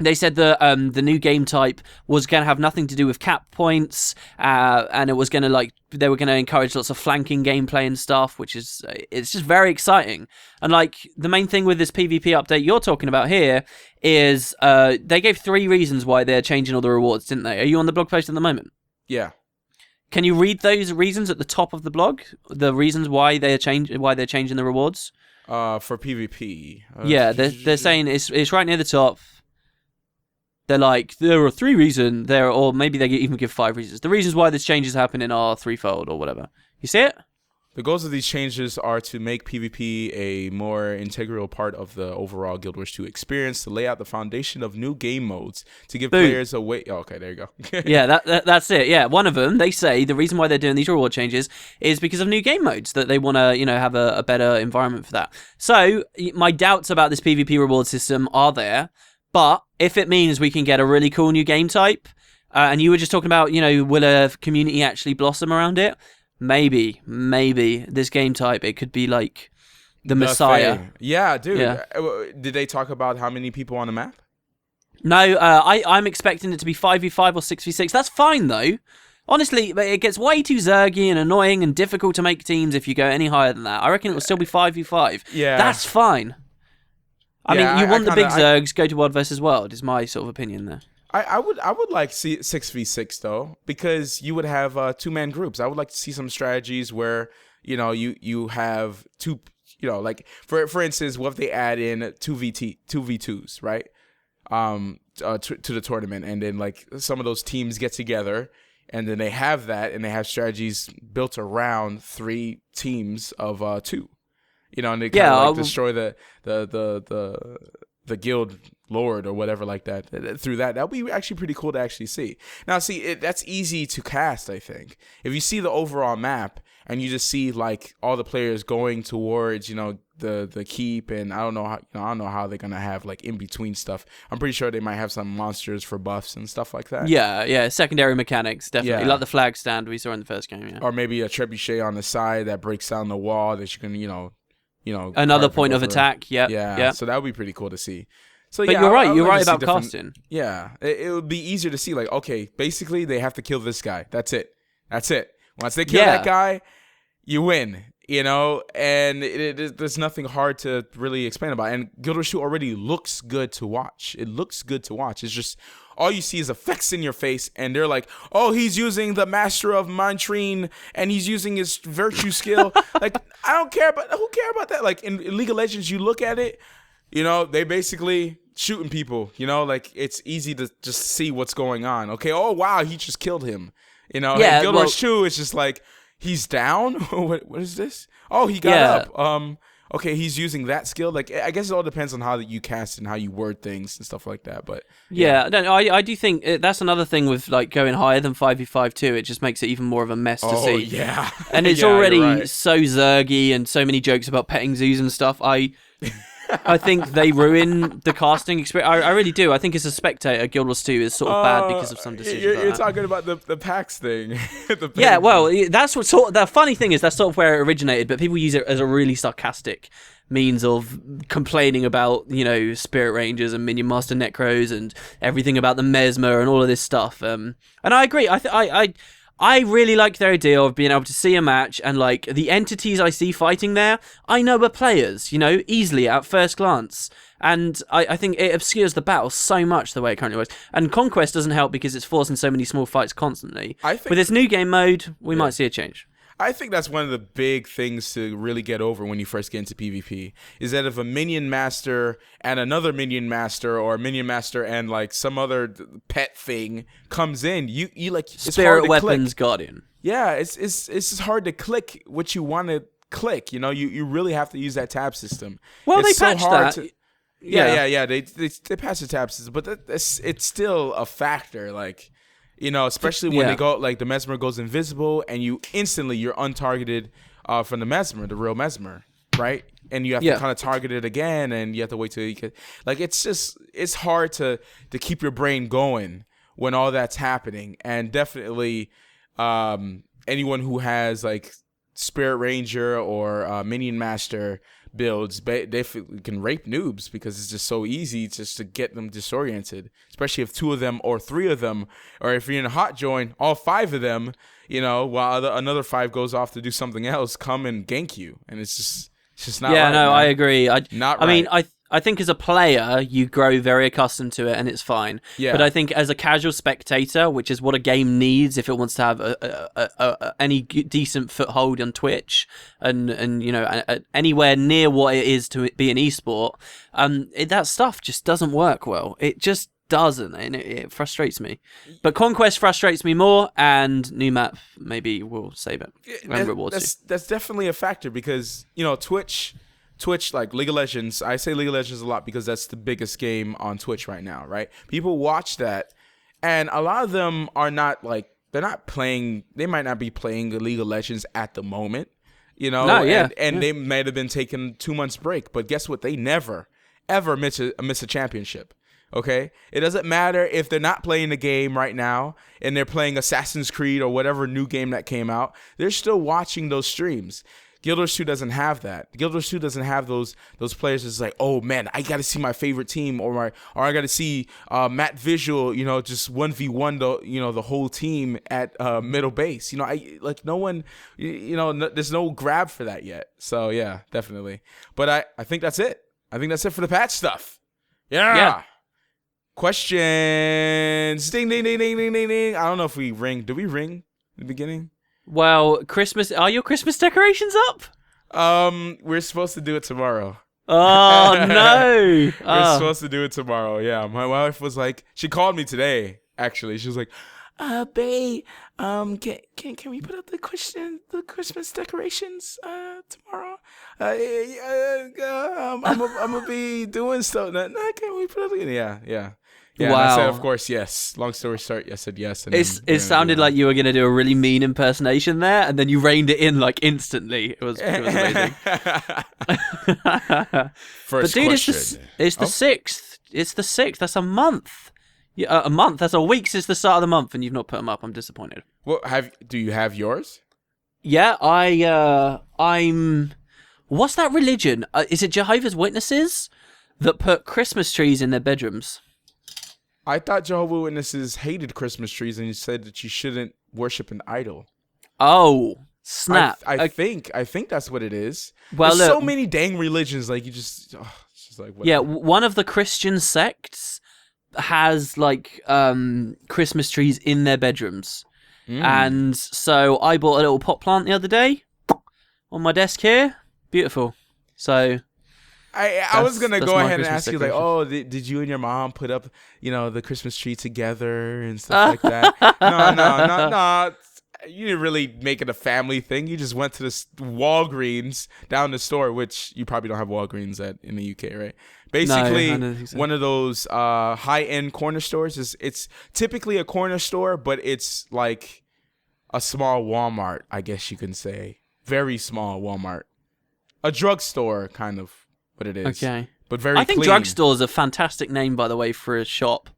They said that the new game type was going to have nothing to do with cap points, and it was going to they were going to encourage lots of flanking gameplay and stuff, which is it's just very exciting. And the main thing with this PvP update you're talking about here is they gave 3 reasons why they're changing all the rewards, didn't they? Are you on the blog post at the moment? Yeah. Can you read those reasons at the top of the blog? The reasons why they're changing the rewards? For PvP. Yeah, they're saying it's right near the top. They're like, there are 3 reasons there, or maybe they even give 5 reasons. The reasons why this change is happening are threefold or whatever. You see it? The goals of these changes are to make PvP a more integral part of the overall Guild Wars 2 experience, to lay out the foundation of new game modes, to give players a way... Oh, okay, there you go. Yeah, that's it. Yeah, one of them, they say the reason why they're doing these reward changes is because of new game modes, that they want to, have a better environment for that. So, my doubts about this PvP reward system are there. But if it means we can get a really cool new game type, and you were just talking about, will a community actually blossom around it? Maybe this game type, it could be like the Messiah. Yeah, dude. Yeah. Did they talk about how many people on the map? No, I'm expecting it to be 5v5 or 6v6. That's fine, though. Honestly, it gets way too zergy and annoying and difficult to make teams if you go any higher than that. I reckon it will still be 5v5. Yeah. That's fine. I mean, you want the big zergs, go to World versus World, is my sort of opinion there. I would like to see 6v6 though, because you would have 2-man groups. I would like to see some strategies where you have two, like for instance, what if they add in 2v2s, right? To the tournament, and then like some of those teams get together, and then they have that, and they have strategies built around 3 teams of 2. and they kind of like destroy the guild lord or whatever like that through that. That would be actually pretty cool to actually see. Now, see, that's easy to cast, I think. If you see the overall map and you just see like all the players going towards, the keep, and I don't know how they're gonna have like in between stuff. I'm pretty sure they might have some monsters for buffs and stuff like that. Yeah, secondary mechanics, definitely. Like the flag stand we saw in the first game, yeah. Or maybe a trebuchet on the side that breaks down the wall that you can, another point of attack. Yeah. So that would be pretty cool to see. So, but you're right. You're right about casting. Yeah, it would be easier to see. Like, okay, basically they have to kill this guy. That's it. Once they kill that guy, you win. And there's nothing hard to really explain about. And Guild Wars 2 already looks good to watch. It looks good to watch. It's just all you see is effects in your face, and they're like, oh, he's using the Master of Montrine, and he's using his virtue skill. Like, I don't care about who care about that. Like in League of Legends, you look at it, they basically shooting people. Like it's easy to just see what's going on. Okay, oh wow, he just killed him. Yeah, Guild Wars 2 is just like, he's down. What is this? Oh, he got up. Okay, he's using that skill. Like, I guess it all depends on how you cast and how you word things and stuff like that. But I do think that's another thing with like going higher than 5v5 too. It just makes it even more of a mess to see. Yeah, and it's already so zergy and so many jokes about petting zoos and stuff. I think they ruin the casting experience. I really do. I think as a spectator, Guild Wars 2 is sort of bad because of some decisions. You're talking about the PAX thing. Yeah, well, that's what the funny thing is. That's sort of where it originated, but people use it as a really sarcastic means of complaining about, Spirit Rangers and Minion Master Necros and everything about the Mesmer and all of this stuff. And I agree. I really like their idea of being able to see a match and like the entities I see fighting there, I know are players, easily at first glance. And I think it obscures the battle so much the way it currently works. And Conquest doesn't help because it's forcing so many small fights constantly. With this new game mode, we might see a change. I think that's one of the big things to really get over when you first get into PvP, is that if a minion master and another minion master, or a minion master and like some other pet thing comes in, you like, it's Spirit hard to Weapons click. Guardian. Yeah, it's just hard to click what you want to click. You really have to use that tab system. Well, it's they patched that. Yeah. They patched the tab system, but it's still a factor. Like, especially when they go, like the Mesmer goes invisible and you're untargeted from the Mesmer, the real Mesmer, right? And you have to kind of target it again, and you have to wait till you can. Like, it's hard to keep your brain going when all that's happening. And definitely anyone who has like Spirit Ranger or Minion Master builds, they can rape noobs because it's just so easy just to get them disoriented, especially if 2 of them or 3 of them, or if you're in a hot join, all 5 of them, while another 5 goes off to do something else, come and gank you, and it's just not right. Yeah, no, man. I agree. I mean, I think as a player, you grow very accustomed to it, and it's fine. Yeah. But I think as a casual spectator, which is what a game needs if it wants to have any decent foothold on Twitch and anywhere near what it is to be an esport, that stuff just doesn't work well. It just doesn't, and it frustrates me. But Conquest frustrates me more, and new map maybe will save it and reward you. That's definitely a factor because Twitch, like League of Legends, I say League of Legends a lot because that's the biggest game on Twitch right now, right? People watch that, and a lot of them are not like, they're not playing, they might not be playing League of Legends at the moment, and they might have been taking 2 months break, but guess what? They never, ever miss a championship. Okay, it doesn't matter if they're not playing the game right now and they're playing Assassin's Creed or whatever new game that came out. They're still watching those streams. Guild Wars 2 doesn't have that. Guild Wars 2 doesn't have those players that's like, oh man, I got to see my favorite team, or I got to see Matt Visual, just 1v1 the whole team at middle base. No one, there's no grab for that yet. So yeah, definitely. But I think that's it. I think that's it for the patch stuff. Yeah. Questions. Ding, ding, ding, ding, ding, ding, ding. I don't know if we ring. Did we ring in the beginning? Well, Christmas. Are your Christmas decorations up? We're supposed to do it tomorrow. Oh no! We're supposed to do it tomorrow. Yeah, my wife was like, she called me today. Actually, she was like, babe, can we put up the Christmas decorations tomorrow? I'm gonna be doing stuff. No, can we put it? Yeah. Yeah. And I said, Wow. of course, yes. Long story short, I said yes. And It sounded like you were going to do a really mean impersonation there, and then you reined it in like instantly. It was amazing. First but dude, question. It's the 6th. It's the 6th. That's a month. Yeah, a month. That's a week since the start of the month, and you've not put them up. I'm disappointed. Well, do you have yours? Yeah, I'm. What's that religion? Is it Jehovah's Witnesses that put Christmas trees in their bedrooms? I thought Jehovah's Witnesses hated Christmas trees and you said that you shouldn't worship an idol. Oh, snap! I think that's what it is. Well, there's look, so many dang religions. Like you just, it's just like whatever. Yeah, one of the Christian sects has like Christmas trees in their bedrooms, and so I bought a little pot plant the other day on my desk here. Beautiful. So. I was gonna go ahead and Christmas ask you like, decoration. did you and your mom put up, the Christmas tree together and stuff like that? No. You didn't really make it a family thing. You just went to the Walgreens down the store, which you probably don't have Walgreens in the UK, right? Basically, one of those high-end corner stores. It's typically a corner store, but it's like a small Walmart, I guess you can say. Very small Walmart. A drugstore, kind of. What it is. Okay. But very I think clean. drugstore is a fantastic name, by the way, for a shop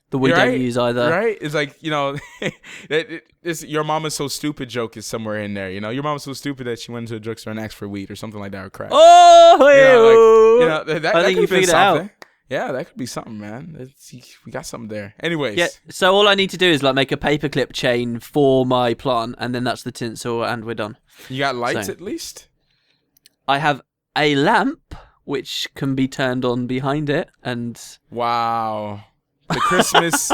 that we don't use either. Right? It's like, your mama's so stupid joke is somewhere in there. Your mama's so stupid that she went to a drugstore and asked for weed or something like that or crack. Oh, that I think you figured it out. Yeah, that could be something, man. We got something there. Anyways. Yeah, so all I need to do is like make a paperclip chain for my plant, and then that's the tinsel, and we're done. You got lights at least? I have a lamp which can be turned on behind it, and wow, the Christmas,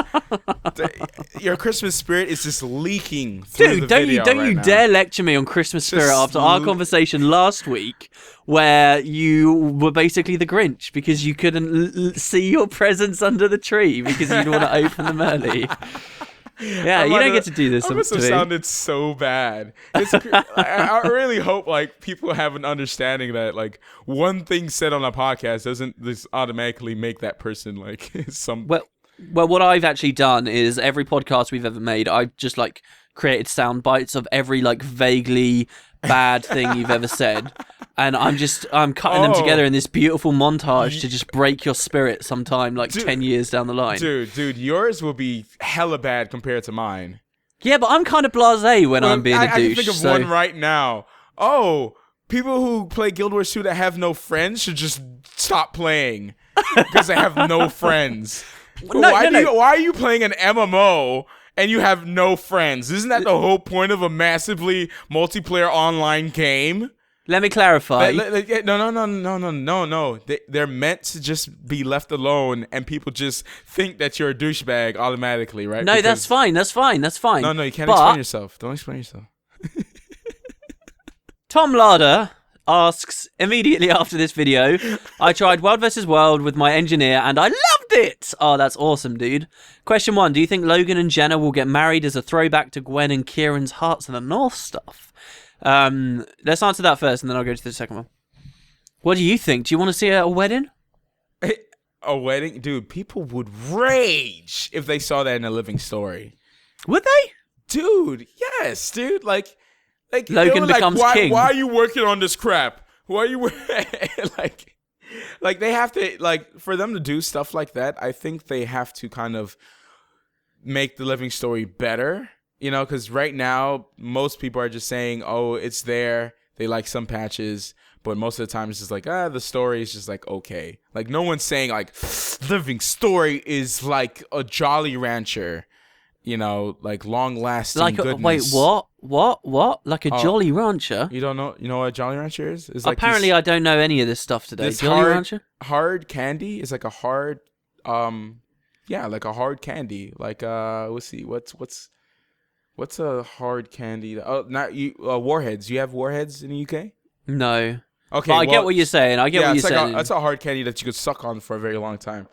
your Christmas spirit is just leaking through the video. Don't you dare lecture me on Christmas spirit after our conversation last week, where you were basically the Grinch because you couldn't see your presents under the tree because you didn't want to open them early. Yeah, you don't get to do this. It must have sounded so bad. I really hope like people have an understanding that like one thing said on a podcast doesn't just automatically make that person like some. Well, what I've actually done is every podcast we've ever made, I've just like created sound bites of every like vaguely bad thing you've ever said, and I'm cutting them together in this beautiful montage to just break your spirit sometime like 10 years down the line. Dude, yours will be hella bad compared to mine. Yeah, but I'm kind of blasé when I'm being a douche. I can think of one right now. Oh, people who play Guild Wars 2 that have no friends should just stop playing because they have no friends. Why are you playing an MMO and you have no friends? Isn't that the whole point of a massively multiplayer online game? Let me clarify. No. They're meant to just be left alone, and people just think that you're a douchebag automatically, right? No, that's fine. That's fine. No, you can't explain yourself. Don't explain yourself. Tom Larder asks, immediately after this video, I tried World vs. World with my engineer and I loved it! Oh, that's awesome, dude. Question 1, do you think Logan and Jenna will get married as a throwback to Gwen and Kieran's Hearts of the North stuff? Let's answer that first and then I'll go to the second one. What do you think? Do you want to see a wedding? A wedding? Dude, people would rage if they saw that in A Living Story. Would they? Dude, yes, dude. Like Logan becomes king. Why are you working on this crap? Why are you like they have to like for them to do stuff like that? I think they have to kind of make The Living Story better, because right now most people are just saying, "Oh, it's there." They like some patches, but most of the time it's just like, the story is just like okay. Like no one's saying like Living Story is like a Jolly Rancher. Like long-lasting goodness. Wait, what? Like a Jolly Rancher? You don't know? You know what a Jolly Rancher is? It's like apparently I don't know any of this stuff today. Jolly Rancher? Hard candy is like a hard, like a hard candy. Like let's see, what's a hard candy? Oh, not you. Warheads. You have Warheads in the UK? No. Okay, but I get what you're saying. That's a hard candy that you could suck on for a very long time.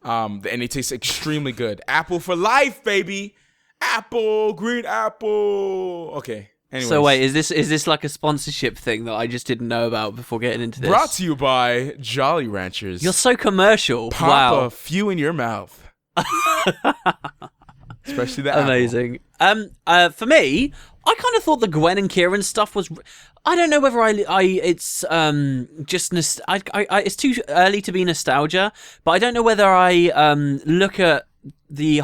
And it tastes extremely good. Apple for life, baby. Apple, green apple. Okay. Anyways. So wait, is this like a sponsorship thing that I just didn't know about before getting into this? Brought to you by Jolly Ranchers. You're so commercial. Pop wow. a few in your mouth. Especially the amazing. For me, I kind of thought the Gwen and Kieran stuff was. I don't know whether it's just it's too early to be nostalgia, but I don't know whether I look at the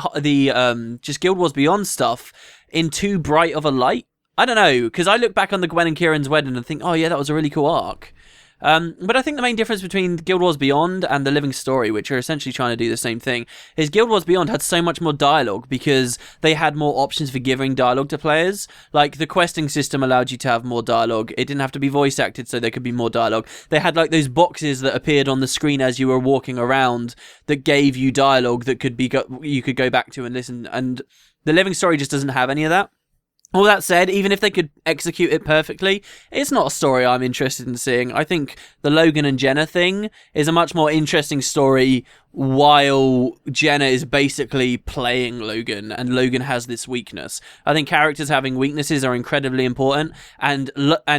just Guild Wars Beyond stuff in too bright of a light. I don't know, because I look back on the Gwen and Kieran's wedding and think, oh yeah, that was a really cool arc. But I think the main difference between Guild Wars Beyond and The Living Story, which are essentially trying to do the same thing, is Guild Wars Beyond had so much more dialogue because they had more options for giving dialogue to players. Like, the questing system allowed you to have more dialogue. It didn't have to be voice acted, so there could be more dialogue. They had, like, those boxes that appeared on the screen as you were walking around that gave you dialogue that you could go back to and listen. And The Living Story just doesn't have any of that. All that said, even if they could execute it perfectly, it's not a story I'm interested in seeing. I think the Logan and Jenna thing is a much more interesting story while Jenna is basically playing Logan and Logan has this weakness. I think characters having weaknesses are incredibly important, and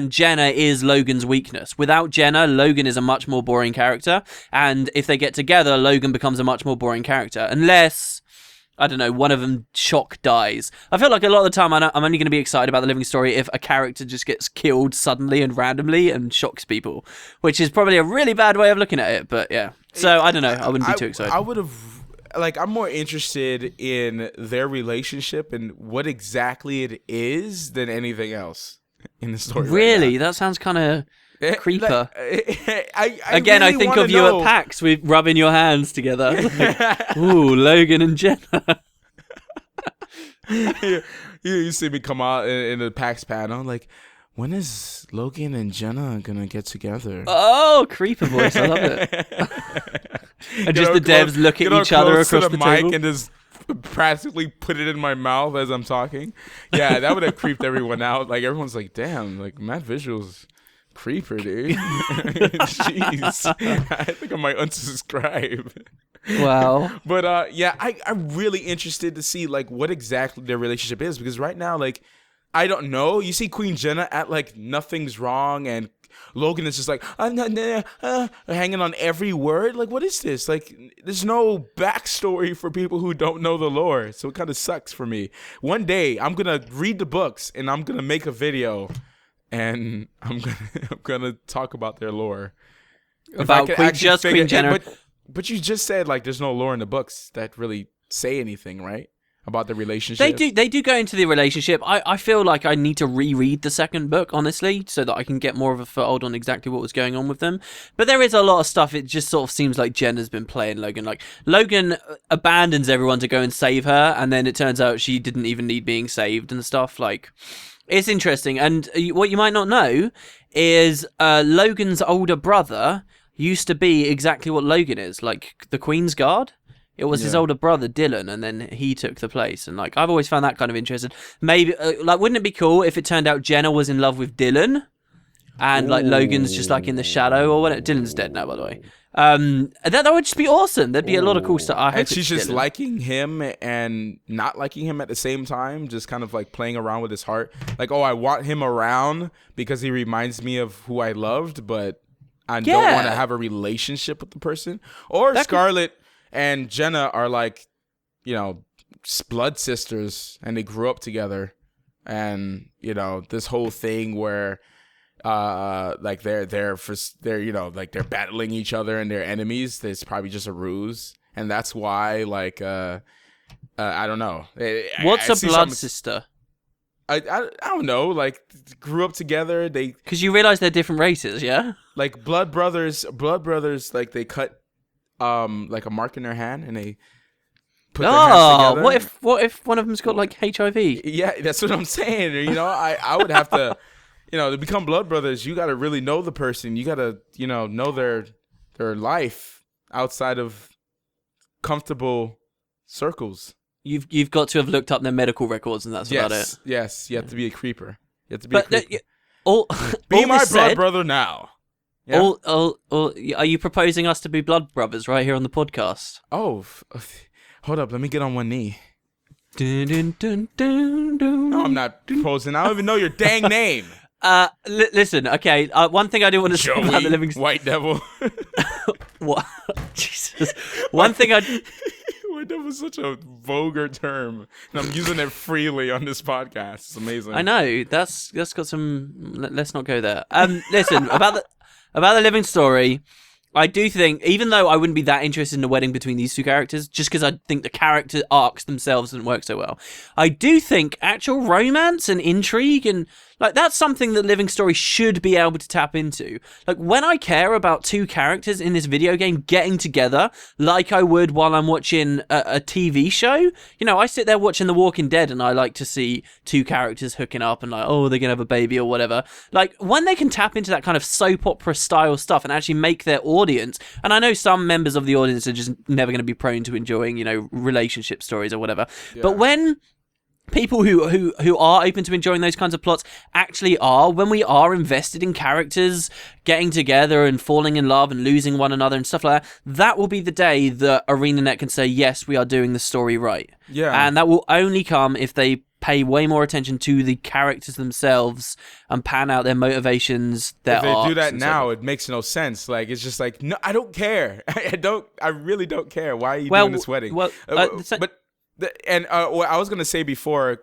Jenna is Logan's weakness. Without Jenna, Logan is a much more boring character, and if they get together, Logan becomes a much more boring character. Unless, I don't know, one of them shock dies. I feel like a lot of the time I'm only going to be excited about The Living Story if a character just gets killed suddenly and randomly and shocks people, which is probably a really bad way of looking at it, but yeah. So, I don't know, I wouldn't be too excited. I would have, I'm more interested in their relationship and what exactly it is than anything else in the story. Really? That sounds kind of creeper. I really think of you at PAX with rubbing your hands together. Like, ooh, Logan and Jenna. you see me come out in the PAX panel like, when is Logan and Jenna gonna get together? Oh, creeper voice! I love it. And just the devs look at each other across the mic table and just practically put it in my mouth as I'm talking. Yeah, that would have creeped everyone out. Like, everyone's like, damn, like, Matt Visual's creeper, dude. Jeez. I think I might unsubscribe. Wow. But yeah, I'm really interested to see like what exactly their relationship is, because right now, like, I don't know. You see Queen Jenna at like nothing's wrong, and Logan is just like hanging on every word. Like, what is this? Like, there's no backstory for people who don't know the lore, so it kind of sucks for me. One day I'm gonna read the books and I'm gonna make a video, and I'm gonna talk about their lore. About Queen Jenna. But you just said like there's no lore in the books that really say anything, right? About the relationship. They do go into the relationship. I feel like I need to reread the second book, honestly, so that I can get more of a foothold on exactly what was going on with them. But there is a lot of stuff. It just sort of seems like Jenna's been playing Logan. Like, Logan abandons everyone to go and save her, and then it turns out she didn't even need being saved and stuff. Like, it's interesting. And what you might not know is Logan's older brother used to be exactly what Logan is, like the Queen's Guard. It was his older brother, Dylan, and then he took the place. And, like, I've always found that kind of interesting. Maybe, like, wouldn't it be cool if it turned out Jenna was in love with Dylan? And, like, Logan's just, like, in the shadow or whatever. Dylan's dead now, by the way. That would just be awesome. There'd be a lot of cool stuff. I hope and she's just Dylan. liking him and not liking him at the same time. Just kind of, like, playing around with his heart. Like, oh, I want him around because he reminds me of who I loved, but I don't want to have a relationship with the person. Or Scarlett and Jenna are like, you know, blood sisters, and they grew up together, and you know, this whole thing where, like they're you know, like they're battling each other and they're enemies. It's probably just a ruse, and that's why, like, I don't know. What's a blood sister? I don't know. Like, grew up together. Because you realize they're different races, yeah. Like blood brothers. Like they cut like a mark in their hand and they put their hands together. What if one of them's got like HIV? Yeah, that's what I'm saying. You know, I would have to, you know, to become blood brothers, you got to really know the person. You got to, you know their life outside of comfortable circles. You've got to have looked up their medical records, and that's about it. Yes, you have to be a creeper. You have to be a creeper. Be my blood brother now. Yeah? Are you proposing us to be blood brothers right here on the podcast? Oh, hold up. Let me get on one knee. Dun, dun, dun, dun, dun. No, I'm not proposing. I don't even know your dang name. Listen, okay. One thing I do want to say about the living White Devil. what? Jesus. One thing I. White Devil is such a vulgar term, and I'm using it freely on this podcast. It's amazing. I know that's got some. Let's not go there. Listen about the living story. I do think, even though I wouldn't be that interested in a wedding between these two characters, just because I think the character arcs themselves didn't work so well, I do think actual romance and intrigue and like that's something that Living Story should be able to tap into. Like when I care about two characters in this video game getting together, like I would while I'm watching a TV show, you know, I sit there watching The Walking Dead and I like to see two characters hooking up and like, oh, they're gonna have a baby or whatever. Like when they can tap into that kind of soap opera style stuff and actually make their audience, and I know some members of the audience are just never going to be prone to enjoying, you know, relationship stories or whatever. Yeah. But when people who are open to enjoying those kinds of plots actually are, when we are invested in characters getting together and falling in love and losing one another and stuff like that, that will be the day that ArenaNet can say, yes, we are doing the story right. Yeah. And that will only come if they pay way more attention to the characters themselves and pan out their motivations, their arcs. If they do that now, stuff. It makes no sense. Like, it's just like, no, I don't care. I really don't care. Why are you doing this wedding? Well, what I was gonna say before,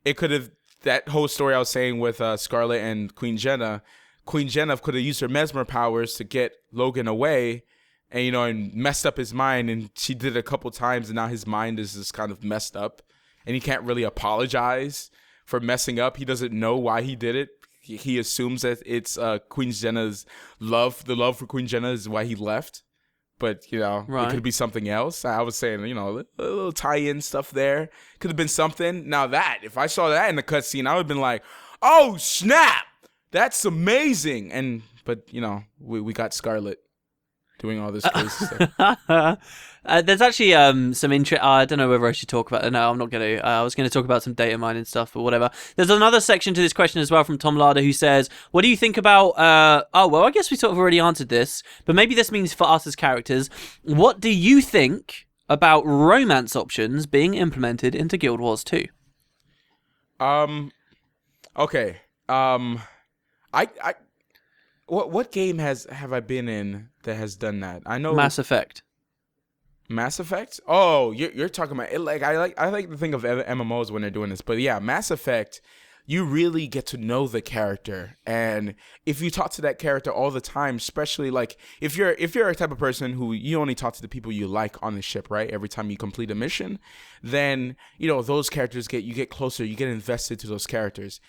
it could have, that whole story I was saying with Scarlet and Queen Jenna could have used her mesmer powers to get Logan away, and you know, and messed up his mind, and she did it a couple times, and now his mind is just kind of messed up, and he can't really apologize for messing up. He doesn't know why he did it. He assumes that it's Queen Jenna's love. The love for Queen Jenna is why he left. But, you know, It could be something else. I was saying, you know, a little tie-in stuff there. Could have been something. Now that, if I saw that in the cutscene, I would have been like, oh, snap! That's amazing! But, you know, we got Scarlet doing all this crazy stuff. There's actually some interest. I don't know whether I should talk about it. No, I'm not going to. I was going to talk about some data mining stuff or whatever. There's another section to this question as well from Tom Larder who says, what do you think about... I guess we sort of already answered this, but maybe this means for us as characters. What do you think about romance options being implemented into Guild Wars 2? Okay. What game have I been in that has done that? I know Mass Effect. Mass Effect? Oh, you're talking about it. Like I like to think of MMOs when they're doing this, but yeah, Mass Effect, you really get to know the character, and if you talk to that character all the time, especially like if you're a type of person who you only talk to the people you like on the ship, right? Every time you complete a mission, then you know those characters you get closer, you get invested to those characters,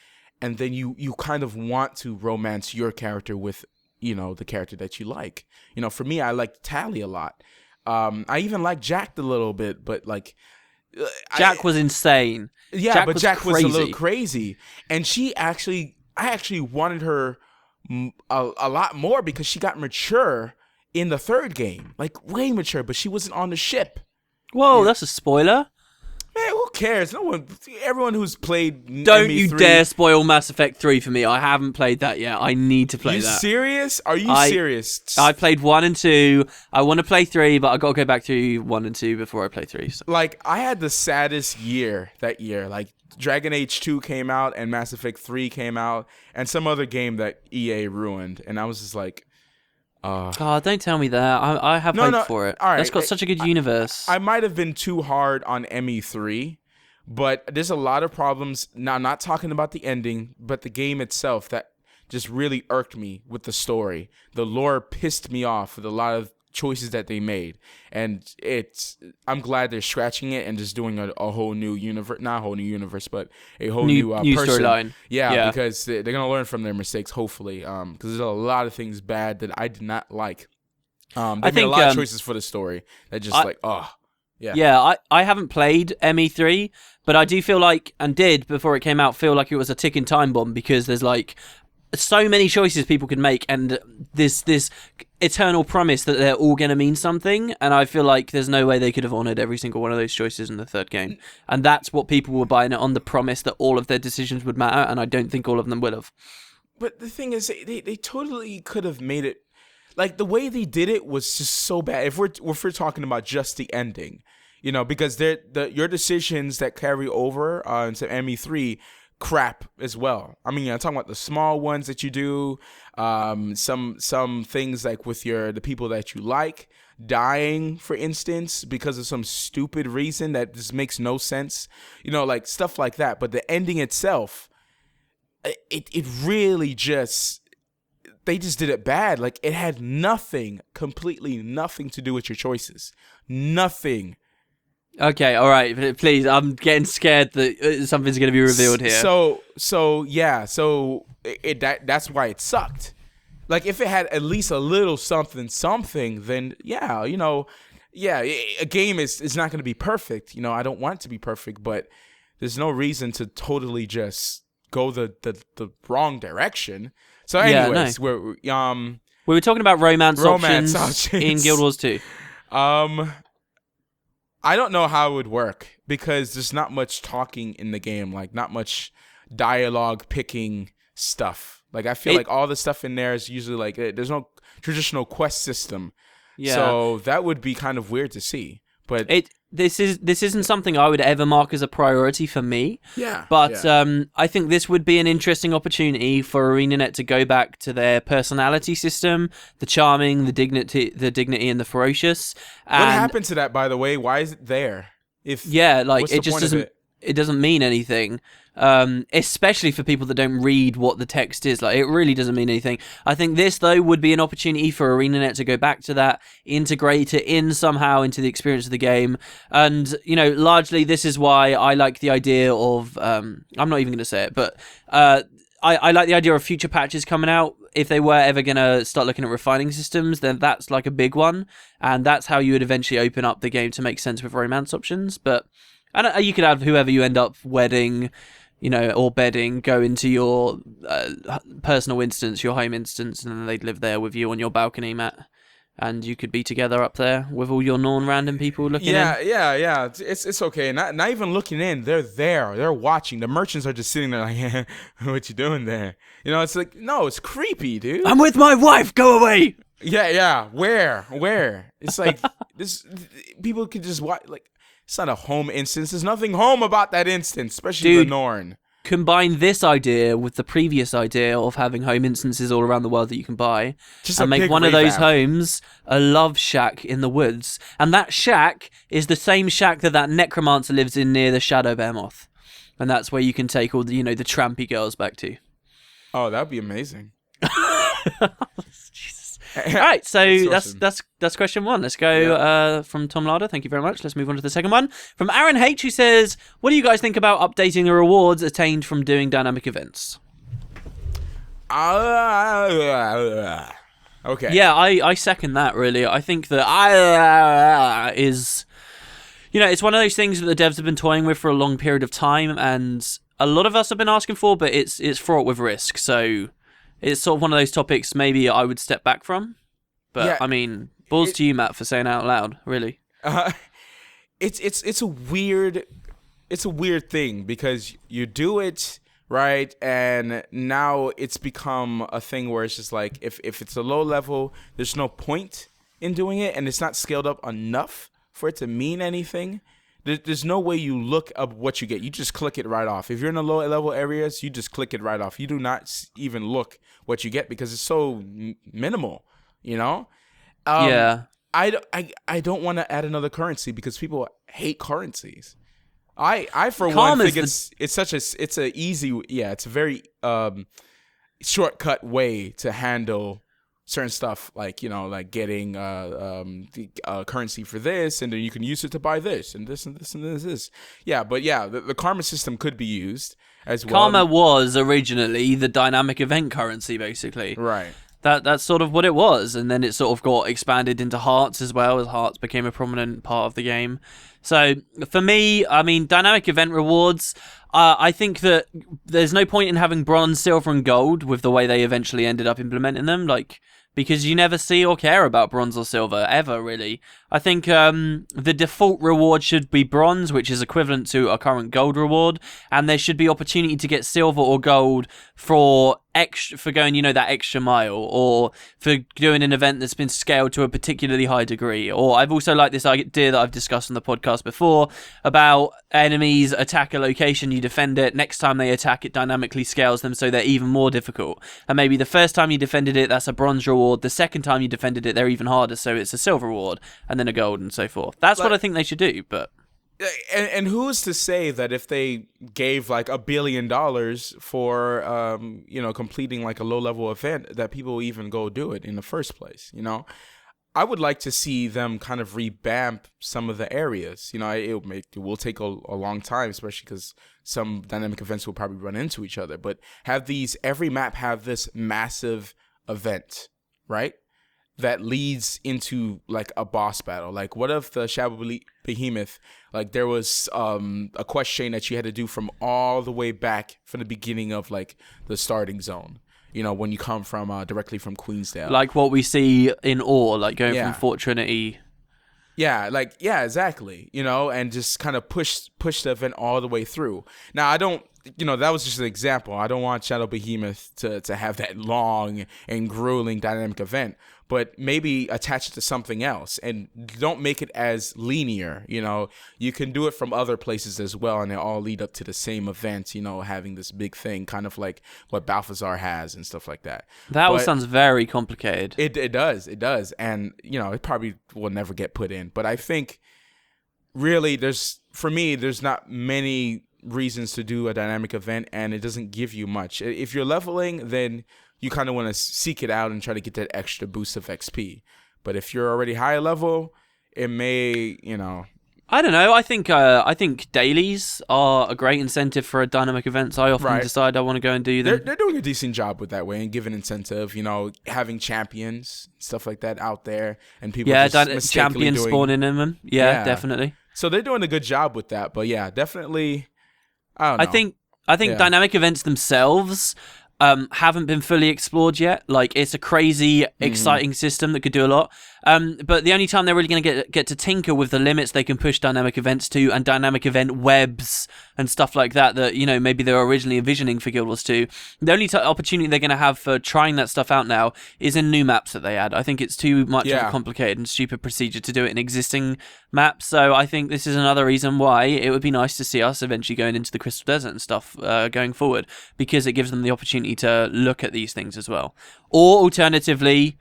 and then you kind of want to romance your character with, you know, the character that you like. You know, for me, I like Tally a lot. I even like Jack a little bit, but like Jack was insane. Yeah, Jack was a little crazy, and I actually wanted her a lot more because she got mature in the third game, like way mature, but she wasn't on the ship. Whoa, that's a spoiler. Man, who cares? Everyone who's played Don't ME3, you dare spoil Mass Effect 3 for me. I haven't played that yet. I need to play that. You serious? Are you serious? I played 1 and 2. I want to play 3, but I got to go back through 1 and 2 before I play 3. So. Like, I had the saddest year that year. Like, Dragon Age 2 came out, and Mass Effect 3 came out, and some other game that EA ruined. And I was just like... don't tell me that. I have hope for it. All right. That's got such a good universe. I might have been too hard on ME3, but there's a lot of problems. Now, not talking about the ending, but the game itself that just really irked me with the story. The lore pissed me off with a lot of choices that they made, and I'm glad they're scratching it and just doing a whole new universe, not a whole new universe, but a whole new storyline. Yeah, because they're gonna learn from their mistakes, hopefully. Because there's a lot of things bad that I did not like. They made a lot of choices for the story that just I haven't played ME3, but I do feel like, and did before it came out, feel like it was a ticking time bomb because there's like so many choices people could make, and this eternal promise that they're all going to mean something, and I feel like there's no way they could have honoured every single one of those choices in the third game, and that's what people were buying it on, the promise that all of their decisions would matter, and I don't think all of them will have. But the thing is, they totally could have made it, like the way they did it was just so bad. If we're talking about just the ending, because your decisions that carry over into ME3 crap as well. I mean, I'm talking about the small ones that you do, some things like with the people that you like dying, for instance, because of some stupid reason that just makes no sense, like stuff like that. But the ending itself, it really they just did it bad. Like, it had completely nothing to do with your choices. Nothing. Okay, all right, please. I'm getting scared that something's going to be revealed here. That's why it sucked. Like, if it had at least a little something, then a game is not going to be perfect. I don't want it to be perfect, but there's no reason to totally just go the wrong direction. So, anyways, we were talking about romance options in Guild Wars 2. I don't know how it would work because there's not much talking in the game, like not much dialogue picking stuff. Like, I feel like all the stuff in there is usually like there's no traditional quest system. Yeah. So that would be kind of weird to see. But this isn't something I would ever mark as a priority for me. Yeah. But I think this would be an interesting opportunity for ArenaNet to go back to their personality system, the charming, the dignity, and the ferocious. And what happened to that, by the way? Why is it there? It just doesn't. It doesn't mean anything, especially for people that don't read what the text is. Like, it really doesn't mean anything. I think this, though, would be an opportunity for ArenaNet to go back to that, integrate it in somehow into the experience of the game. And, largely this is why I like the idea of... I'm not even going to say it, but I like the idea of future patches coming out. If they were ever going to start looking at refining systems, then that's like a big one. And that's how you would eventually open up the game to make sense with romance options. But... and you could have whoever you end up wedding, or bedding, go into your personal instance, your home instance, and then they'd live there with you on your balcony, Matt. And you could be together up there with all your non-random people looking in. Yeah. It's okay. Not even looking in. They're there. They're watching. The merchants are just sitting there like, what you doing there? It's like, no, it's creepy, dude. I'm with my wife. Go away. Yeah. Where? It's like, this. People could just watch, like, it's not a home instance. There's nothing home about that instance, especially the Norn. Combine this idea with the previous idea of having home instances all around the world that you can buy, and make one of those homes a love shack in the woods. And that shack is the same shack that necromancer lives in near the Shadow Behemoth. And that's where you can take all the, the trampy girls back to. Oh, that'd be amazing. Jesus. All right, so that's question one. Let's go from Tom Larder. Thank you very much. Let's move on to the second one. From Aaron H, who says, what do you guys think about updating the rewards attained from doing dynamic events? Okay. Yeah, I second that, really. I think that is... it's one of those things that the devs have been toying with for a long period of time, and a lot of us have been asking for, but it's fraught with risk, so... it's sort of one of those topics maybe I would step back from. But, I mean, balls to you, Matt, for saying it out loud, really. It's a weird thing because you do it, right? And now it's become a thing where it's just like, if it's a low level, there's no point in doing it, and it's not scaled up enough for it to mean anything. There's no way you look up what you get. You just click it right off. If you're in the low level areas, you just click it right off. You do not even look what you get because it's so minimal, Yeah. I don't want to add another currency because people hate currencies. I for one think it's a easy, it's a very shortcut way to handle certain stuff, like like getting currency for this, and then you can use it to buy this and this and this and this. The karma system could be used as well. Karma was originally the dynamic event currency, basically. Right. That's sort of what it was, and then it sort of got expanded into hearts as well, as hearts became a prominent part of the game. So for me, I mean, dynamic event rewards, I think that there's no point in having bronze, silver, and gold with the way they eventually ended up implementing them, because you never see or care about bronze or silver, ever, really. I think the default reward should be bronze, which is equivalent to a current gold reward, and there should be opportunity to get silver or gold for going, that extra mile, or for doing an event that's been scaled to a particularly high degree. Or I've also liked this idea that I've discussed on the podcast podcast before about enemies attack a location, you defend it. Next time they attack, it dynamically scales them so they're even more difficult. And maybe the first time you defended it, that's a bronze reward. The second time you defended it, they're even harder, so it's a silver reward, and then a gold, and so forth. That's what I think they should do, but... And who's to say that if they gave like $1 billion for completing like a low level event, that people will even go do it in the first place? I would like to see them kind of revamp some of the areas. It will take a long time, especially because some dynamic events will probably run into each other. But every map have this massive event, right? That leads into like a boss battle. Like, what if the Shadow Behemoth, like there was a quest chain that you had to do from all the way back from the beginning of like the starting zone, when you come from directly from Queensdale, like what we see in Ore, like going from Fort Trinity. Yeah, exactly. And just kind of push the event all the way through. Now, I don't, that was just an example. I don't want Shadow Behemoth to have that long and grueling dynamic event, but maybe attach it to something else and don't make it as linear. You can do it from other places as well, and they all lead up to the same event, having this big thing, kind of like what Balthazar has and stuff like that. That all sounds very complicated. It does. And, it probably will never get put in. But I think really there's not many reasons to do a dynamic event, and it doesn't give you much. If you're leveling, then you kind of want to seek it out and try to get that extra boost of XP. But if you're already high level, it may, I don't know. I think dailies are a great incentive for a dynamic event. So I often decide I want to go and do them. They're doing a decent job with that way and giving incentive. Having champions, stuff like that out there, and people champions spawning in them. Yeah, definitely. So they're doing a good job with that. But yeah, definitely. I don't know. I think dynamic events themselves haven't been fully explored yet. Like, it's a crazy, exciting system that could do a lot. But the only time they're really going to get to tinker with the limits they can push dynamic events to, and dynamic event webs and stuff like that maybe they were originally envisioning for Guild Wars 2. The only opportunity they're going to have for trying that stuff out now is in new maps that they add. I think it's too much of a complicated and stupid procedure to do it in existing maps. So I think this is another reason why it would be nice to see us eventually going into the Crystal Desert and stuff going forward, because it gives them the opportunity to look at these things as well. Or alternatively,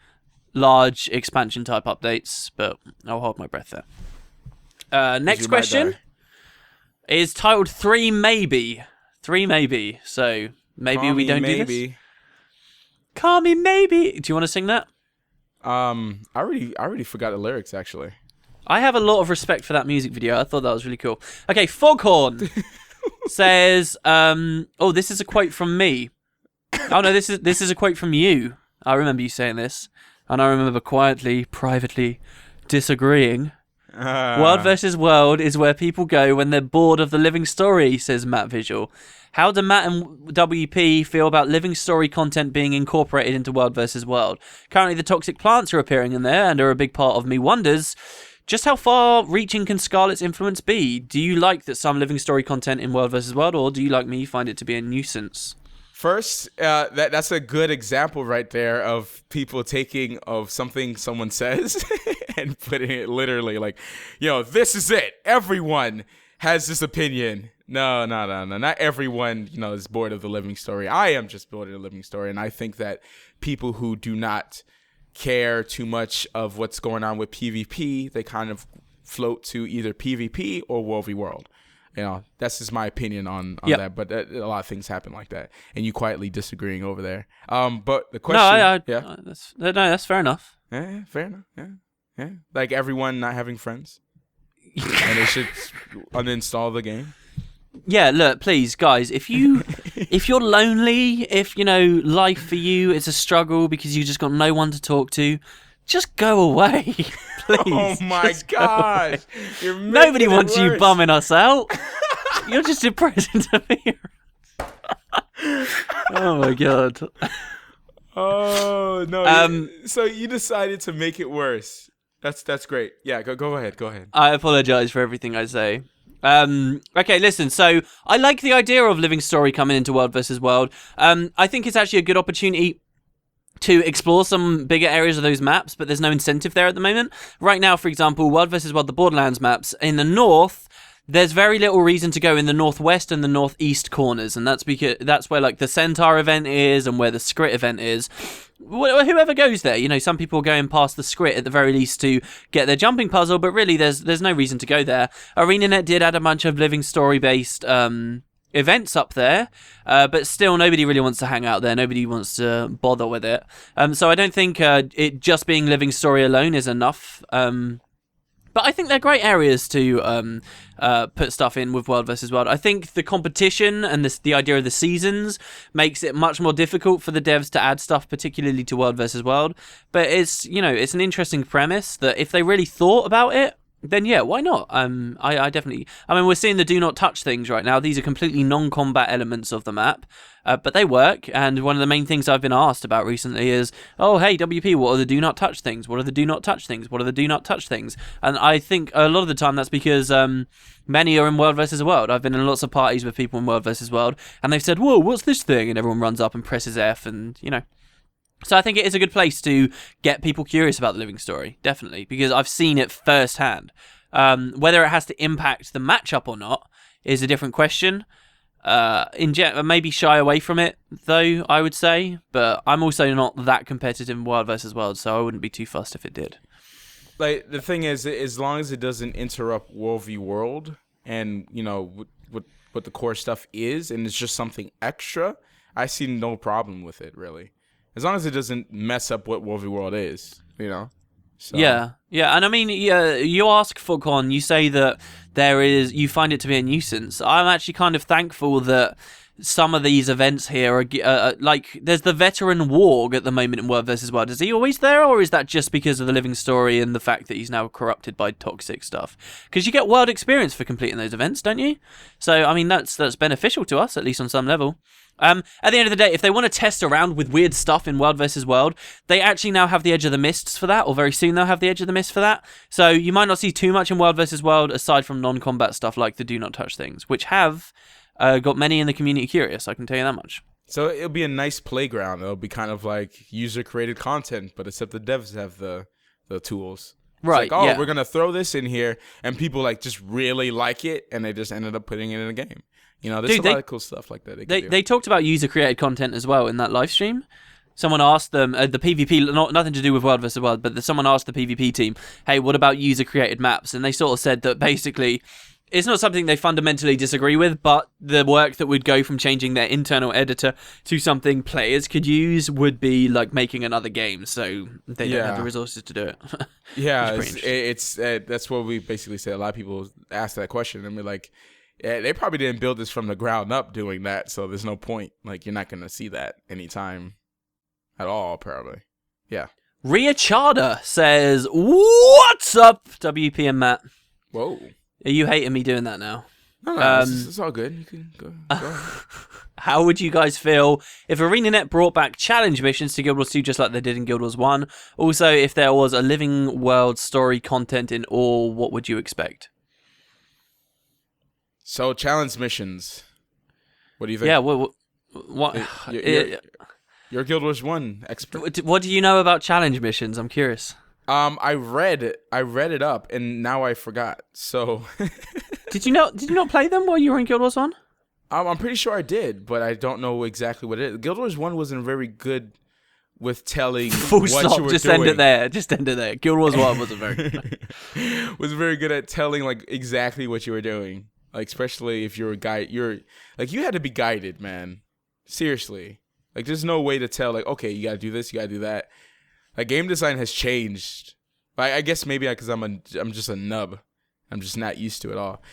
large expansion type updates, but I'll hold my breath there. Next question is titled 3 Maybe. 3 Maybe. So maybe we don't do this. Call me maybe. Do you want to sing that? I already forgot the lyrics, actually. I have a lot of respect for that music video. I thought that was really cool. Okay, Foghorn says, this is a quote from me. Oh no, this is a quote from you. I remember you saying this. And I remember quietly, privately disagreeing. World versus World is where people go when they're bored of the living story, says Matt Visual. How do Matt and WP feel about living story content being incorporated into World versus World? Currently, the toxic plants are appearing in there and are a big part of me wonders just how far-reaching can Scarlet's influence be? Do you like that some living story content in World versus World, or do you, like me, find it to be a nuisance? First, that's a good example right there of people taking of something someone says and putting it literally like, this is it. Everyone has this opinion. No. Not everyone, is bored of the living story. I am just bored of the living story. And I think that people who do not care too much of what's going on with PvP, they kind of float to either PvP or World v World. That's just my opinion on that. But a lot of things happen like that, and you quietly disagreeing over there. But the question, that's fair enough. Yeah, fair enough. Yeah. Like everyone not having friends, and they should uninstall the game. Yeah, look, please, guys, if you're lonely, if life for you is a struggle because you just got no one to talk to, just go away. Please. Oh my gosh. Nobody wants you bumming us out. You're just depressing to me. Oh my god. Oh no. So you decided to make it worse. That's great. Yeah, go ahead. I apologize for everything I say. Okay, listen, so I like the idea of living story coming into World versus World. I think it's actually a good opportunity to explore some bigger areas of those maps, but there's no incentive there at the moment. Right now, for example, World vs. World, the Borderlands maps, in the north, there's very little reason to go in the northwest and the northeast corners, and that's because that's where like the Centaur event is and where the Scrit event is. Whoever goes there, you know, some people are going past the Scrit at the very least to get their jumping puzzle, but really there's no reason to go there. ArenaNet did add a bunch of living story based events up there, but still nobody really wants to hang out there. Nobody wants to bother with it. So I don't think it just being living story alone is enough. But I think they're great areas to put stuff in with World vs. World. I think the competition and the idea of the seasons makes it much more difficult for the devs to add stuff, particularly to World vs. World. But it's an interesting premise that if they really thought about it, then yeah, why not? I definitely. I mean, we're seeing the do not touch things right now. These are completely non-combat elements of the map, but they work. And one of the main things I've been asked about recently is, oh, hey, WP, what are the do not touch things? What are the do not touch things? What are the do not touch things? And I think a lot of the time that's because many are in World vs. World. I've been in lots of parties with people in World vs. World, and they've said, whoa, what's this thing? And everyone runs up and presses F, and So I think it is a good place to get people curious about the living story, definitely, because I've seen it firsthand. Whether it has to impact the matchup or not is a different question. Maybe shy away from it, though, I would say, but I'm also not that competitive in World vs. World, so I wouldn't be too fussed if it did. Like, the thing is, as long as it doesn't interrupt World v. World and, what the core stuff is, and it's just something extra, I see no problem with it, really. As long as it doesn't mess up what World v. World is, So. Yeah, and I mean, you ask Focon, you say that you find it to be a nuisance. I'm actually kind of thankful that some of these events here are like, there's the veteran warg at the moment in World vs. World. Is he always there, or is that just because of the living story and the fact that he's now corrupted by toxic stuff? Because you get world experience for completing those events, don't you? So, I mean, that's beneficial to us, at least on some level. At the end of the day, if they want to test around with weird stuff in World vs. World, they actually now have the Edge of the Mists for that, or very soon they'll have the Edge of the Mist for that. So you might not see too much in World vs. World aside from non-combat stuff like the Do Not Touch things, which have got many in the community curious, I can tell you that much. So it'll be a nice playground. It'll be kind of like user-created content, but except the devs have the tools. Right, it's like, we're going to throw this in here, and people like just really like it, and they just ended up putting it in a game. There's a lot of cool stuff like that. They talked about user-created content as well in that live stream. Someone asked them, the PvP, nothing to do with World vs. World, but someone asked the PvP team, hey, what about user-created maps? And they sort of said that basically it's not something they fundamentally disagree with, but the work that would go from changing their internal editor to something players could use would be like making another game, so they don't have the resources to do it. Yeah, it's that's what we basically say. A lot of people ask that question, and we're like, yeah, they probably didn't build this from the ground up doing that, so there's no point. Like, you're not going to see that anytime at all, probably. Yeah. Ria Chada says, what's up, WP and Matt? Whoa. Are you hating me doing that now? No, it's all good. You can go. How would you guys feel if ArenaNet brought back challenge missions to Guild Wars 2 just like they did in Guild Wars 1? Also, if there was a living world story content in all, what would you expect? So, challenge missions. What do you think? Yeah, what? You're Guild Wars 1 expert. What do you know about challenge missions? I'm curious. I read it up, and now I forgot. So, Did you not play them while you were in Guild Wars 1? I'm pretty sure I did, but I don't know exactly what it is. Guild Wars 1 wasn't very good with telling Full what stop, you were just doing. Just end it there. Guild Wars 1 wasn't very good. Was very good at telling like exactly what you were doing. Like, especially if you're a guy, you had to be guided, man. Seriously. Like, there's no way to tell, like, okay, you got to do this, you got to do that. Like, game design has changed. I guess maybe because I'm just a nub. I'm just not used to it all.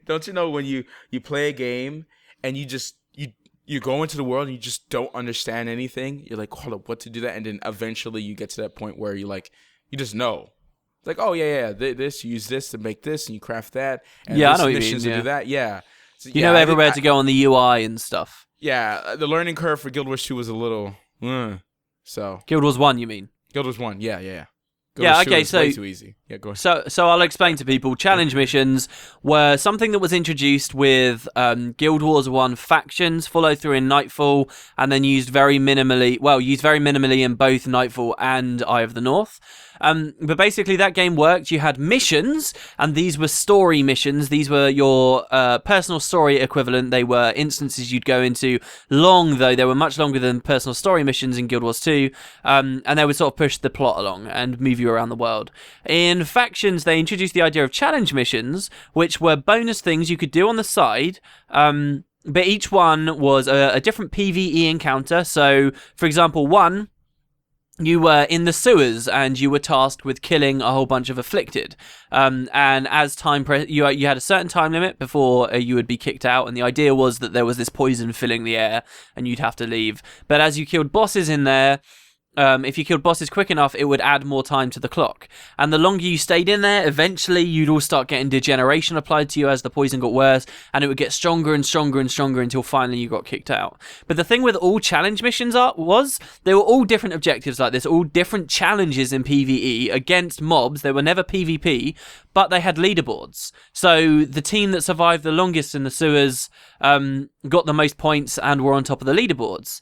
Don't you know when you play a game and you go into the world and you just don't understand anything? You're like, hold up, what to do that? And then eventually you get to that point where you just know. Like, oh, yeah, this, you use this to make this, and you craft that. And I know what you missions mean, to do that. Yeah. So, you know everywhere to go on the UI and stuff. Yeah, the learning curve for Guild Wars 2 was a little, so. Guild Wars 1, you mean? Guild Wars 1, yeah. Guild Wars 2 was way too easy. Yeah, go ahead. So I'll explain to people. Challenge missions were something that was introduced with Guild Wars 1 factions, followed through in Nightfall, and then used very minimally in both Nightfall and Eye of the North. But basically that game worked. You had missions, and these were story missions. These were your personal story equivalent. They were instances you'd go into, long though. They were much longer than personal story missions in Guild Wars 2, and they would sort of push the plot along and move you around the world. In factions, they introduced the idea of challenge missions, which were bonus things you could do on the side, but each one was a different PvE encounter. So, for example, one, you were in the sewers and you were tasked with killing a whole bunch of afflicted. And as time you had a certain time limit before you would be kicked out. And the idea was that there was this poison filling the air and you'd have to leave. But as you killed bosses in there, if you killed bosses quick enough, it would add more time to the clock. And the longer you stayed in there, eventually you'd all start getting degeneration applied to you as the poison got worse, and it would get stronger and stronger and stronger until finally you got kicked out. But the thing with all challenge missions was they were all different objectives like this, all different challenges in PvE against mobs. They were never PvP, but they had leaderboards. So the team that survived the longest in the sewers got the most points and were on top of the leaderboards.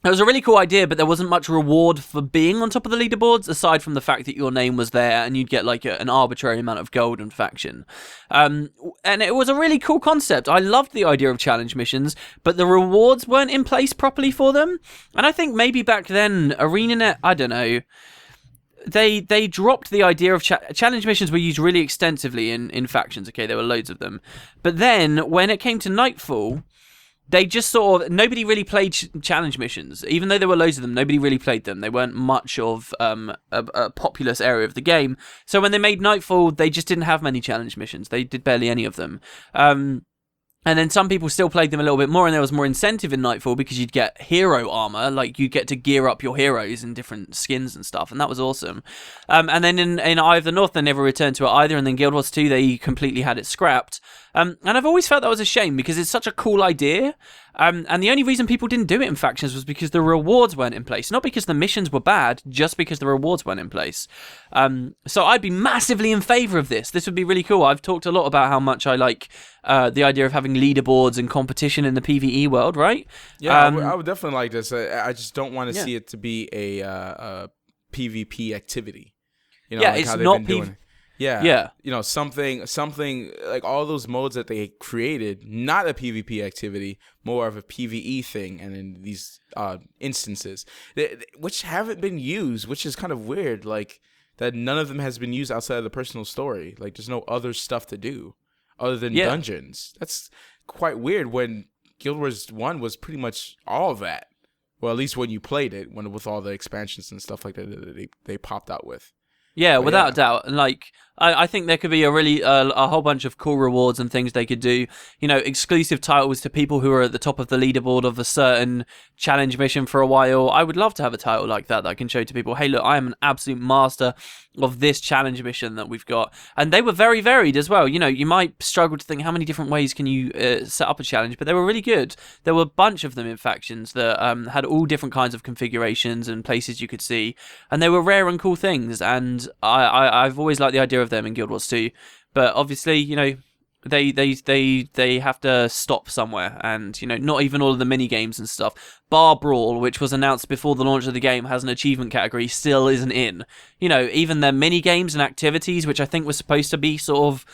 It was a really cool idea, but there wasn't much reward for being on top of the leaderboards, aside from the fact that your name was there and you'd get like an arbitrary amount of gold and faction. And it was a really cool concept. I loved the idea of challenge missions, but the rewards weren't in place properly for them. And I think maybe back then, ArenaNet, I don't know, they dropped the idea of challenge missions were used really extensively in factions. Okay, there were loads of them. But then when it came to Nightfall, they just sort of, nobody really played challenge missions. Even though there were loads of them, nobody really played them. They weren't much of a populous area of the game. So when they made Nightfall, they just didn't have many challenge missions. They did barely any of them. And then some people still played them a little bit more, and there was more incentive in Nightfall because you'd get hero armor, like you'd get to gear up your heroes in different skins and stuff, and that was awesome. And then in Eye of the North, they never returned to it either, and then Guild Wars 2, they completely had it scrapped. And I've always felt that was a shame because it's such a cool idea. And the only reason people didn't do it in factions was because the rewards weren't in place. Not because the missions were bad, just because the rewards weren't in place. So I'd be massively in favour of this. This would be really cool. I've talked a lot about how much I like the idea of having leaderboards and competition in the PvE world, right? Yeah, I would definitely like this. I just don't want to see it to be a PvP activity. You know, yeah, like it's how they've not been doing it. Yeah. You know, something like all those modes that they created, not a PvP activity, more of a PvE thing, and in these instances, which haven't been used, which is kind of weird, like that none of them has been used outside of the personal story. Like there's no other stuff to do other than dungeons. That's quite weird when Guild Wars 1 was pretty much all of that. Well, at least when you played it, with all the expansions and stuff like that they popped out with. Yeah, without a doubt. And like, I think there could be a whole bunch of cool rewards and things they could do. You know, exclusive titles to people who are at the top of the leaderboard of a certain challenge mission for a while. I would love to have a title like that I can show to people, hey, look, I am an absolute master of this challenge mission that we've got. And they were very varied as well. You know, you might struggle to think how many different ways can you set up a challenge, but they were really good. There were a bunch of them in factions that had all different kinds of configurations and places you could see. And they were rare and cool things. And I've always liked the idea of them in Guild Wars 2. But obviously, you know, they have to stop somewhere, and you know, not even all of the mini games and stuff. Bar Brawl, which was announced before the launch of the game, has an achievement category, still isn't in. You know, even their mini games and activities, which I think was supposed to be sort of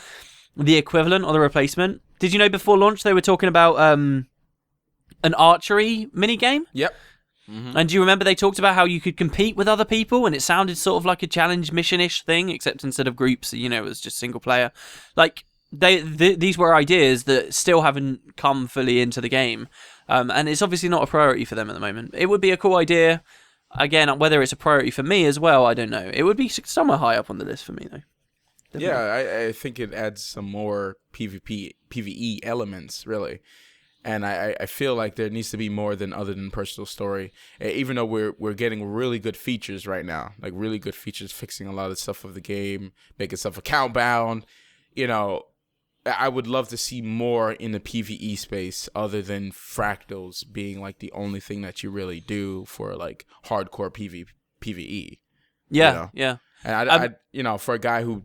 the equivalent or the replacement. Did you know before launch they were talking about an archery mini game? Yep. Mm-hmm. And do you remember they talked about how you could compete with other people, and it sounded sort of like a challenge mission-ish thing, except instead of groups, you know, it was just single player. Like, these were ideas that still haven't come fully into the game, and it's obviously not a priority for them at the moment. It would be a cool idea. Again, whether it's a priority for me as well, I don't know. It would be somewhere high up on the list for me, though. Definitely. Yeah, I think it adds some more PvE elements, really. And I feel like there needs to be more other than personal story. Even though we're getting really good features right now, like really good features, fixing a lot of stuff of the game, making stuff account bound. You know, I would love to see more in the PvE space other than fractals being like the only thing that you really do for like hardcore PvE. Yeah, yeah. And for a guy who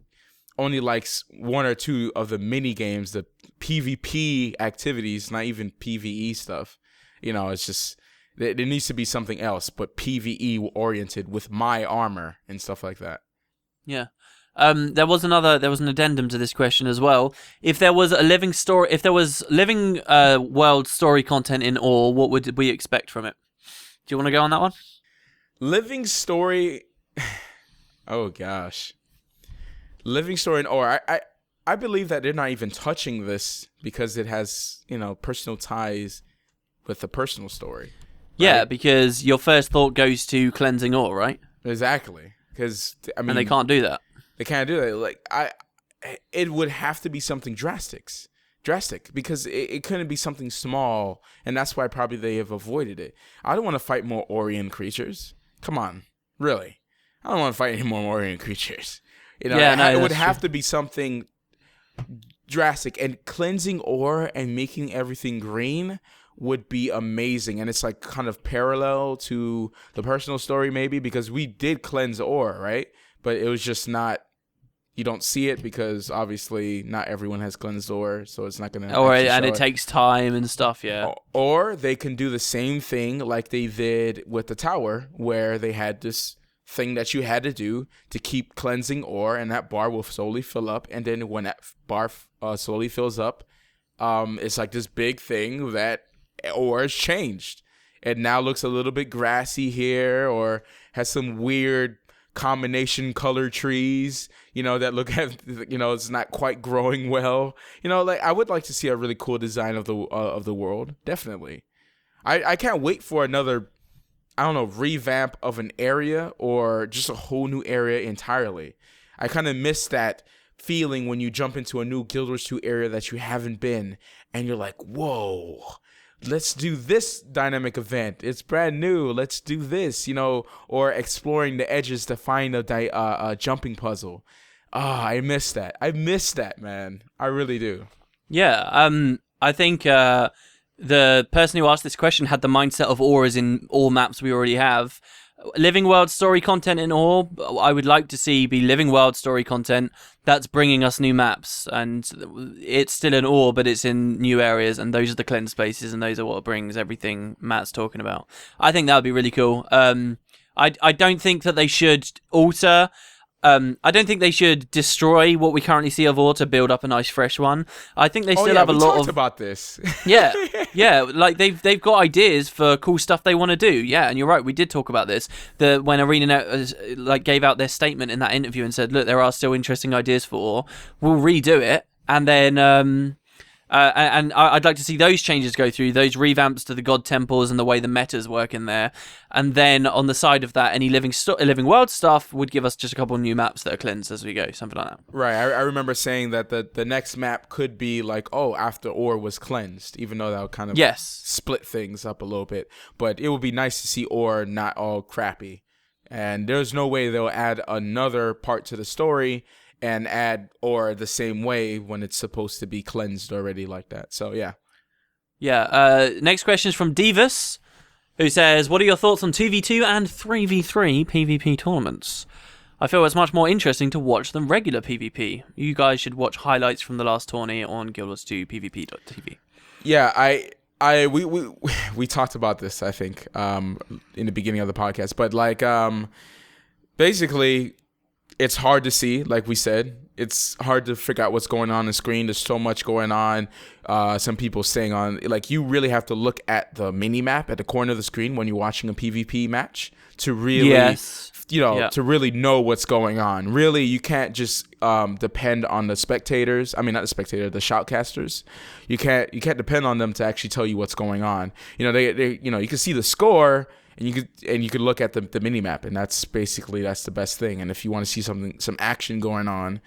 only likes one or two of the mini games, the PvP activities, not even PvE stuff, it's just there needs to be something else, but PvE oriented with my armor and stuff like that. Yeah. There was an addendum to this question as well. If there was living world story content in Ore, what would we expect from it? Do you want to go on that one? Living story. Oh gosh. Living story in Ore. I believe that they're not even touching this because it has, personal ties with the personal story. Right? Yeah, because your first thought goes to cleansing Ore, right? Exactly. Because and they can't do that. They can't do that. Like it would have to be something drastic because it couldn't be something small, and that's why probably they have avoided it. I don't want to fight more Orion creatures. Come on, really? I don't want to fight any more Orion creatures. It would have to be something drastic, and cleansing Ore and making everything green would be amazing. And it's like kind of parallel to the personal story maybe, because we did cleanse Ore, right? But it was just not, you don't see it because obviously not everyone has cleansed Ore, so it's not going to and it takes time and stuff, yeah. Or they can do the same thing like they did with the tower, where they had this thing that you had to do to keep cleansing Ore, and that bar will slowly fill up, and then when that bar slowly fills up, it's like this big thing that Ore has changed. It now looks a little bit grassy here, or has some weird combination color trees, that look at, it's not quite growing well. Like I would like to see a really cool design of the world. Definitely. I can't wait for another, I don't know, revamp of an area or just a whole new area entirely. I kind of miss that feeling when you jump into a new Guild Wars 2 area that you haven't been, and you're like, whoa, let's do this dynamic event. It's brand new. Let's do this, or exploring the edges to find a jumping puzzle. I miss that. I miss that, man. I really do. Yeah. I think the person who asked this question had the mindset of Ore as in all maps we already have. Living world story content in Ore, I would like to see be living world story content that's bringing us new maps, and it's still in Ore, but it's in new areas, and those are the cleanse spaces, and those are what brings everything Matt's talking about. I think that would be really cool. I don't think that they should alter. I don't think they should destroy what we currently see of Ore to build up a nice fresh one. I think they still have a lot of about this. yeah, like they've got ideas for cool stuff they want to do. Yeah, and you're right, we did talk about this. When ArenaNet gave out their statement in that interview and said, look, there are still interesting ideas for Ore. We'll redo it, and then and I'd like to see those changes go through, those revamps to the god temples and the way the metas work in there. And then on the side of that, any living world stuff would give us just a couple of new maps that are cleansed as we go, something like that. Right. I remember saying that the next map could be like, after Ore was cleansed, even though that would kind of split things up a little bit. But it would be nice to see Ore not all crappy. And there's no way they'll add another part to the story and add Ore the same way when it's supposed to be cleansed already like that. So, yeah. Yeah. Next question is from Divas, who says, what are your thoughts on 2v2 and 3v3 PvP tournaments? I feel it's much more interesting to watch than regular PvP. You guys should watch highlights from the last tourney on Guild Wars 2 PvP.tv. Yeah, we talked about this, I think, in the beginning of the podcast. But, basically, it's hard to see, like we said. It's hard to figure out what's going on the screen. There's so much going on. Some people saying you really have to look at the mini map at the corner of the screen when you're watching a PvP match to really, to really know what's going on. Really, you can't just depend on the spectators. I mean, not the spectator, the shoutcasters. You can't depend on them to actually tell you what's going on. They you can see the score. And you could look at the mini map, and that's the best thing. And if you want to see some action going on,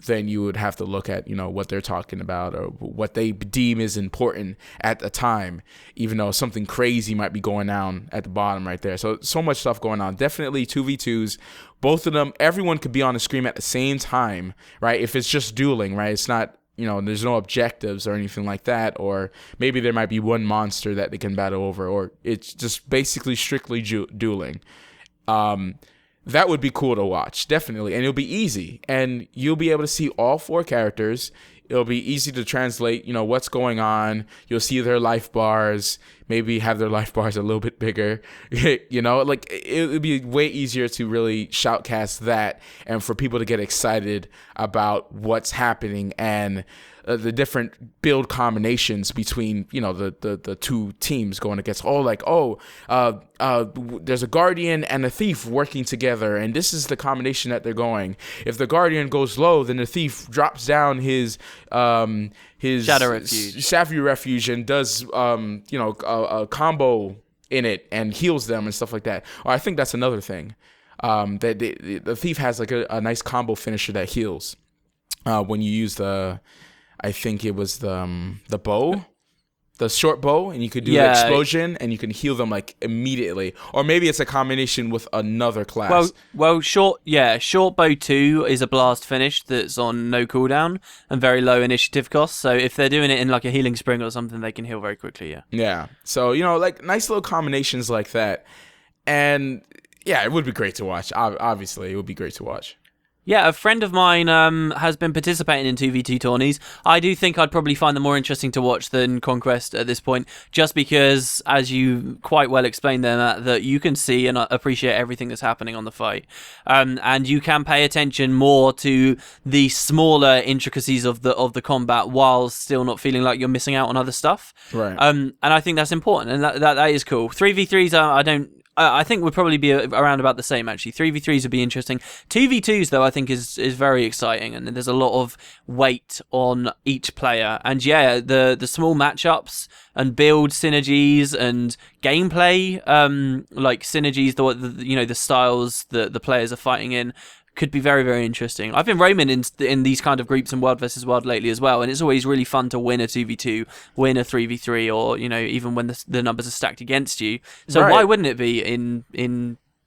then you would have to look at what they're talking about or what they deem is important at the time, even though something crazy might be going on at the bottom right there. So much stuff going on. Definitely 2v2s, both of them. Everyone could be on the screen at the same time, right? If it's just dueling, right? It's not. There's no objectives or anything like that, or maybe there might be one monster that they can battle over, or it's just basically strictly dueling. That would be cool to watch, definitely. And it'll be easy. And you'll be able to see all 4 characters. It'll be easy to translate, what's going on. You'll see their life bars, maybe have their life bars a little bit bigger. It would be way easier to really shoutcast that and for people to get excited about what's happening and the different build combinations between, the 2 teams going against. There's a guardian and a thief working together, and this is the combination that they're going. If the guardian goes low, then the thief drops down his Shadow Refuge and does a combo in it and heals them and stuff like that. Or I think that's another thing. That the thief has like a nice combo finisher that heals when you use I think it was the bow, the short bow, and you could do the explosion, and you can heal them like immediately. Or maybe it's a combination with another class. Short bow 2 is a blast finish that's on no cooldown and very low initiative cost. So if they're doing it in like a healing spring or something, they can heal very quickly. Yeah. Yeah. So like nice little combinations like that, and yeah, it would be great to watch. Obviously, it would be great to watch. Yeah, a friend of mine has been participating in 2v2 tourneys. I do think I'd probably find them more interesting to watch than Conquest at this point, just because, as you quite well explained there, Matt, that you can see and appreciate everything that's happening on the fight. And you can pay attention more to the smaller intricacies of the combat while still not feeling like you're missing out on other stuff. Right. And I think that's important, and that is cool. 3v3s, I think would probably be around about the same, actually. 3v3s would be interesting. 2v2s, though, I think is very exciting, and there's a lot of weight on each player. And yeah, the small matchups and build synergies and gameplay, like synergies, the styles that the players are fighting in, could be very, very interesting. I've been roaming in these kind of groups in World vs. World lately as well, and it's always really fun to win a 2v2, win a 3v3, or even when the numbers are stacked against you. So Why wouldn't it be in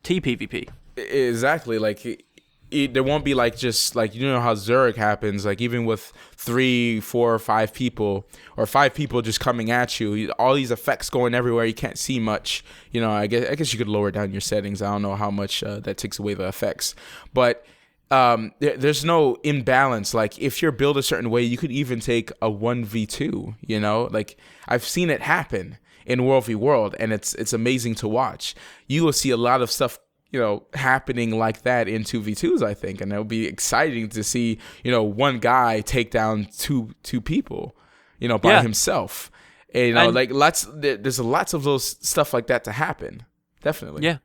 TPVP? Exactly. Like there won't be like just like how Zurich happens, like even with 3, 4, 5 people or 5 people just coming at you, all these effects going everywhere, you can't see much. I guess you could lower down your settings. I don't know how much that takes away the effects, but there's no imbalance. Like if you're built a certain way, you could even take a 1v2. Like I've seen it happen in World v World, and it's amazing to watch. You will see a lot of stuff happening like that in 2v2s, I think, and it'll be exciting to see one guy take down two people by himself. And, there's lots of those stuff like that to happen, definitely. Yeah.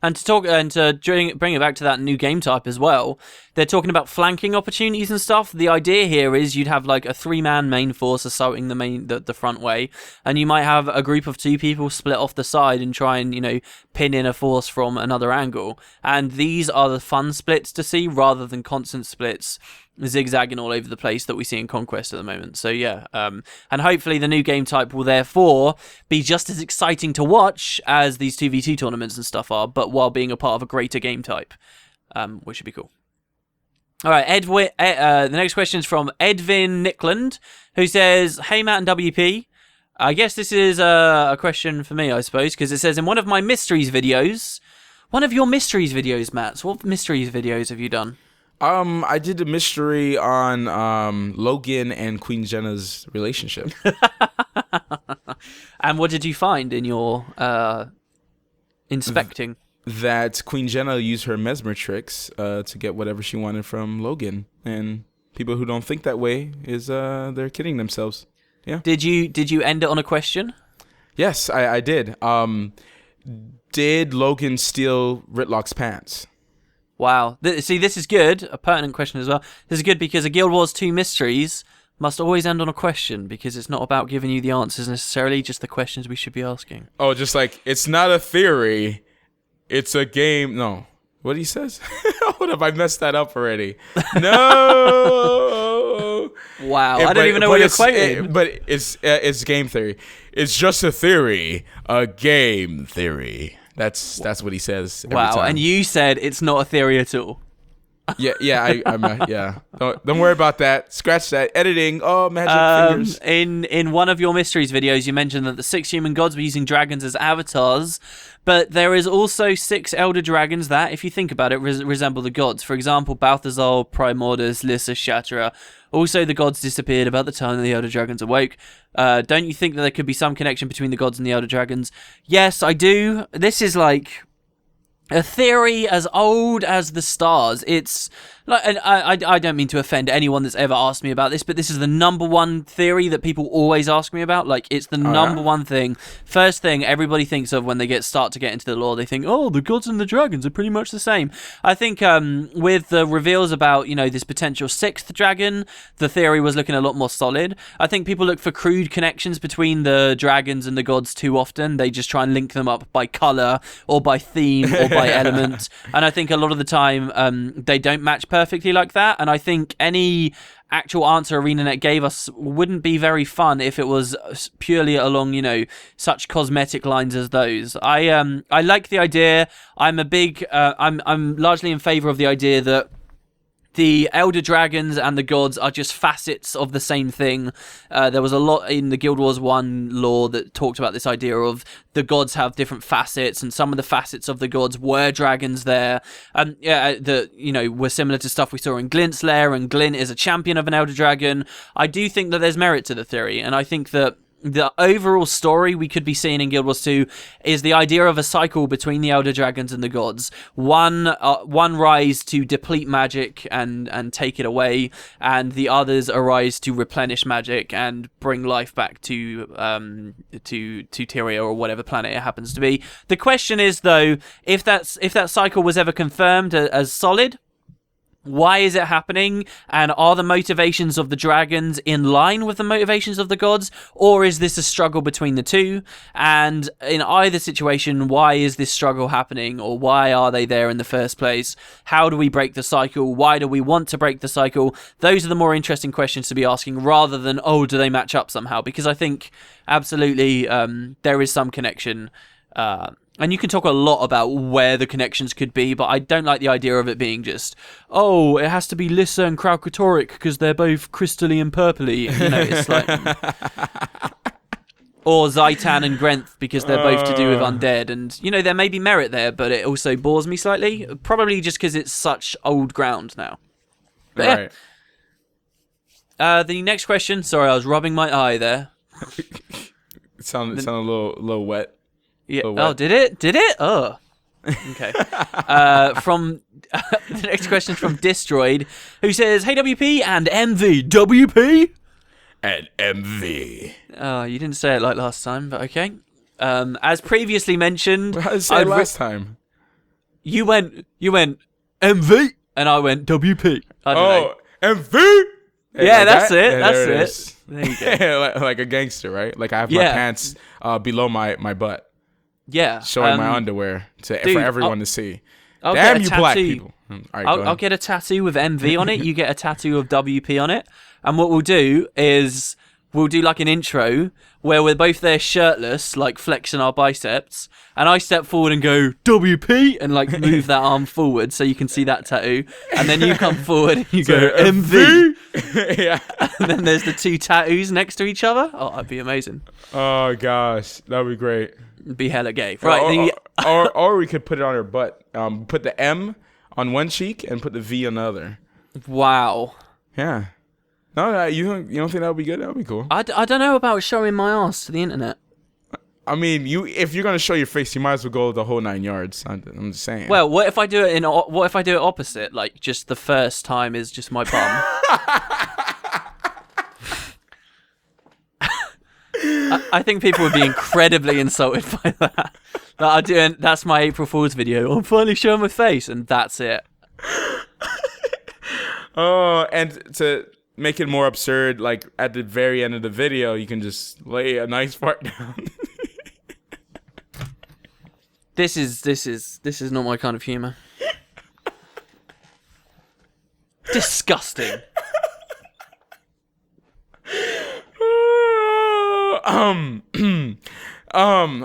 And to bring it back to that new game type as well, they're talking about flanking opportunities and stuff. The idea here is you'd have like a 3-man main force assaulting the front way, and you might have a group of 2 people split off the side and try and pin in a force from another angle. And these are the fun splits to see rather than constant splits zigzagging all over the place that we see in Conquest at the moment. So yeah, and hopefully the new game type will therefore be just as exciting to watch as these 2v2 tournaments and stuff are, but while being a part of a greater game type, which should be cool. All right, the next question is from Edvin Nickland, who says, "Hey Matt and WP, I guess this is a question for me, I suppose, because it says in one of my mysteries videos, one of your mysteries videos, Matt. What mysteries videos have you done?" I did a mystery on Logan and Queen Jenna's relationship. And what did you find in your inspecting? That Queen Jenna used her mesmer tricks to get whatever she wanted from Logan, and people who don't think that way they're kidding themselves. Yeah. Did you end it on a question? Yes, I did. Did Logan steal Ritlock's pants? Wow. See, this is good. A pertinent question as well. This is good because a Guild Wars 2 mysteries must always end on a question, because it's not about giving you the answers necessarily, just the questions we should be asking. Oh, just like, it's not a theory, it's a game. No. What he says? What if I messed that up already? No. Wow. I don't even know what you're quoting. But it's game theory. It's just a theory. A game theory. That's what he says every time. And you said it's not a theory at all. Yeah. Don't worry about that. Scratch that. Editing. Oh, magic fingers. In one of your mysteries videos, you mentioned that the 6 human gods were using dragons as avatars, but there is also 6 elder dragons that, if you think about it, resemble the gods. For example, Balthazar, Primordus, Lyssa, Shatera. Also, the gods disappeared about the time that the elder dragons awoke. Don't you think that there could be some connection between the gods and the elder dragons? Yes, I do. This is like a theory as old as the stars. It's like, and I don't mean to offend anyone that's ever asked me about this, but this is the number one theory that people always ask me about. Like, it's the number one thing. First thing everybody thinks of when they start to get into the lore, they think, oh, the gods and the dragons are pretty much the same. I think with the reveals about, this potential 6th dragon, the theory was looking a lot more solid. I think people look for crude connections between the dragons and the gods too often. They just try and link them up by color or by theme or by element. And I think a lot of the time they don't match perfectly like that, and I think any actual answer ArenaNet gave us wouldn't be very fun if it was purely along such cosmetic lines as those. I like the idea. I'm largely in favor of the idea that the elder dragons and the gods are just facets of the same thing. There was a lot in the Guild Wars 1 lore that talked about this idea of the gods have different facets, and some of the facets of the gods were dragons there. Were similar to stuff we saw in Glint's lair, and Glint is a champion of an elder dragon. I do think that there's merit to the theory, and I think that the overall story we could be seeing in Guild Wars 2 is the idea of a cycle between the Elder Dragons and the gods. One rise to deplete magic and take it away, and the others arise to replenish magic and bring life back to Tyria or whatever planet it happens to be. The question is, though, if that cycle was ever confirmed as solid, why is it happening? And are the motivations of the dragons in line with the motivations of the gods? Or is this a struggle between the two? And in either situation, why is this struggle happening? Or why are they there in the first place? How do we break the cycle? Why do we want to break the cycle? Those are the more interesting questions to be asking, rather than, do they match up somehow? Because I think absolutely there is some connection. And you can talk a lot about where the connections could be, but I don't like the idea of it being just, it has to be Lyssa and Kralkatorrik because they're both crystally and purpley. It's like... or Zaitan and Grenth because they're both to do with undead. And, there may be merit there, but it also bores me slightly. Probably just because it's such old ground now. But yeah. The next question, sorry, I was rubbing my eye there. It sounded a little wet. Yeah. Oh, did it? Oh. Okay. From the next question from Distroid, who says, "Hey WP and MV, WP and MV." Oh, you didn't say it like last time, but okay. As previously mentioned, how did you say it last time? You went MV, and I went WP. I don't know. MV. Yeah, like that's that? it. Yeah, That's it. There you go. like a gangster, right? Like I have my pants below my butt. Yeah, showing my underwear for everyone to see. Damn you black people! All right, I'll get a tattoo with MV on it. You get a tattoo of WP on it, and what we'll do is we'll do like an intro where we're both there shirtless, like flexing our biceps, and I step forward and go WP and like move that arm forward so you can see that tattoo, and then you come forward and you go MV. Yeah, and then there's the 2 tattoos next to each other. Oh, that'd be amazing. Oh gosh, that'd be great. Be hella gay, right? Or we could put it on her butt. Put the M on one cheek and put the V on the other. Wow. Yeah. No, you don't think that would be good? That would be cool. I don't know about showing my ass to the internet. I mean, if you're gonna show your face, you might as well go the whole 9 yards. I'm just saying. Well, what if I do it opposite? Like, just the first time is just my bum. I think people would be incredibly insulted by that. That's my April Fool's video. I'm finally showing my face, and that's it. Oh, and to make it more absurd, like at the very end of the video, you can just lay a nice fart down. This is not my kind of humor. Disgusting.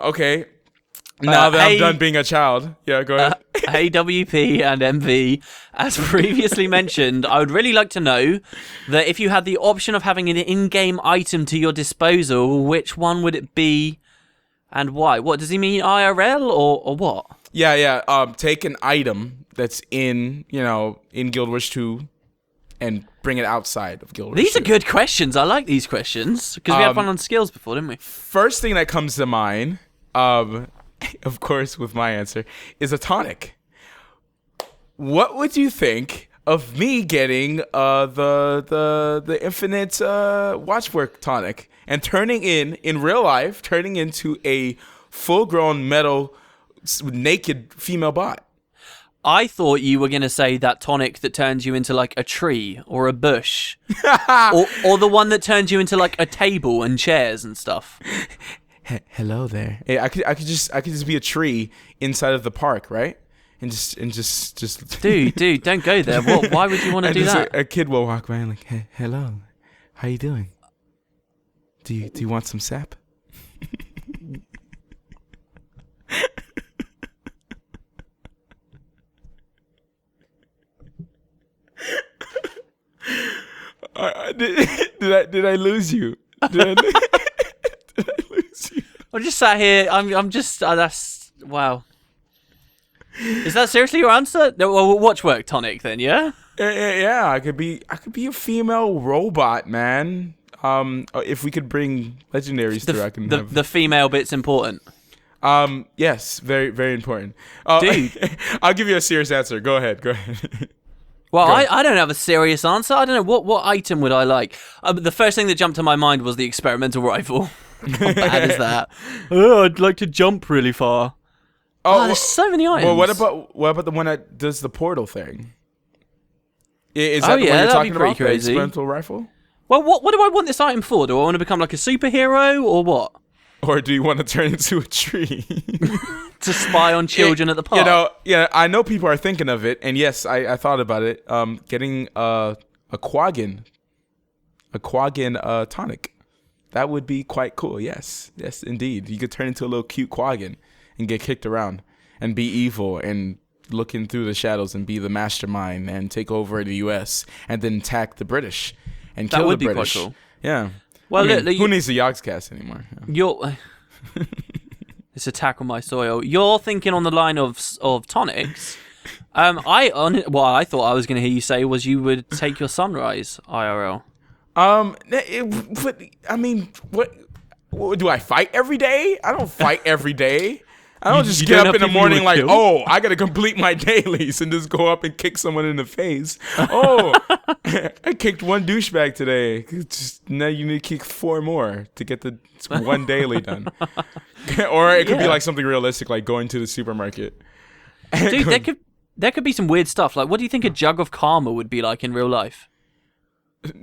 Okay. Now that I'm done being a child. Yeah, go ahead. Hey, WP and MV, as previously mentioned, I would really like to know that if you had the option of having an in-game item to your disposal, which one would it be and why? What does he mean, IRL or what? Yeah. Take an item that's in Guild Wars 2 and bring it outside of Guild Wars 2. These are good questions. I like these questions because we had one on skills before, didn't we? First thing that comes to mind, of course, with my answer, is a tonic. What would you think of me getting the infinite watchwork tonic and turning in real life, turning into a full-grown metal naked female bot? I thought you were going to say that tonic that turns you into like a tree or a bush or the one that turns you into like a table and chairs and stuff. Hello there. Hey, I could just be a tree inside of the park, right? And just Dude, don't go there. Why would you want to do that? A kid will walk by and like, hey, hello. How you doing? Do you want some sap? Did I lose you? Did I lose you? I'm just sat here. I'm just. That's wow. Is that seriously your answer? No, well, watchwork tonic then, yeah. Yeah. I could be a female robot, man. If we could bring legendaries through, I can. The female bit's important. Yes, very very important. Dude, I'll give you a serious answer. Go ahead. Well, I don't have a serious answer. I don't know what item would I like. The first thing that jumped to my mind was the experimental rifle. How bad is that? Oh, I'd like to jump really far. There's so many items. Well, what about the one that does the portal thing? Is that the one you're talking about? Crazy. The experimental rifle? Well, what do I want this item for? Do I want to become like a superhero or what? Or do you want to turn into a tree? To spy on children at the park? I know people are thinking of it, and yes, I thought about it. Getting a quaggin tonic. That would be quite cool. Yes, indeed. You could turn into a little cute quaggin and get kicked around and be evil and looking through the shadows and be the mastermind and take over the U.S. and then attack the British and kill the British. That would be quite cool. Yeah. Well, who needs the Yogscast anymore? This attack on my soil. You're thinking on the line of tonics. What I thought I was going to hear you say was you would take your sunrise IRL. But I mean, what do I fight every day? I don't fight every day. I don't just get up in the morning like, oh, I got to complete my dailies and just go up and kick someone in the face. Oh, I kicked one douchebag today. Now you need to kick 4 more to get the one daily done. Or it could be like something realistic, like going to the supermarket. Dude, there could be some weird stuff. Like, what do you think a jug of karma would be like in real life?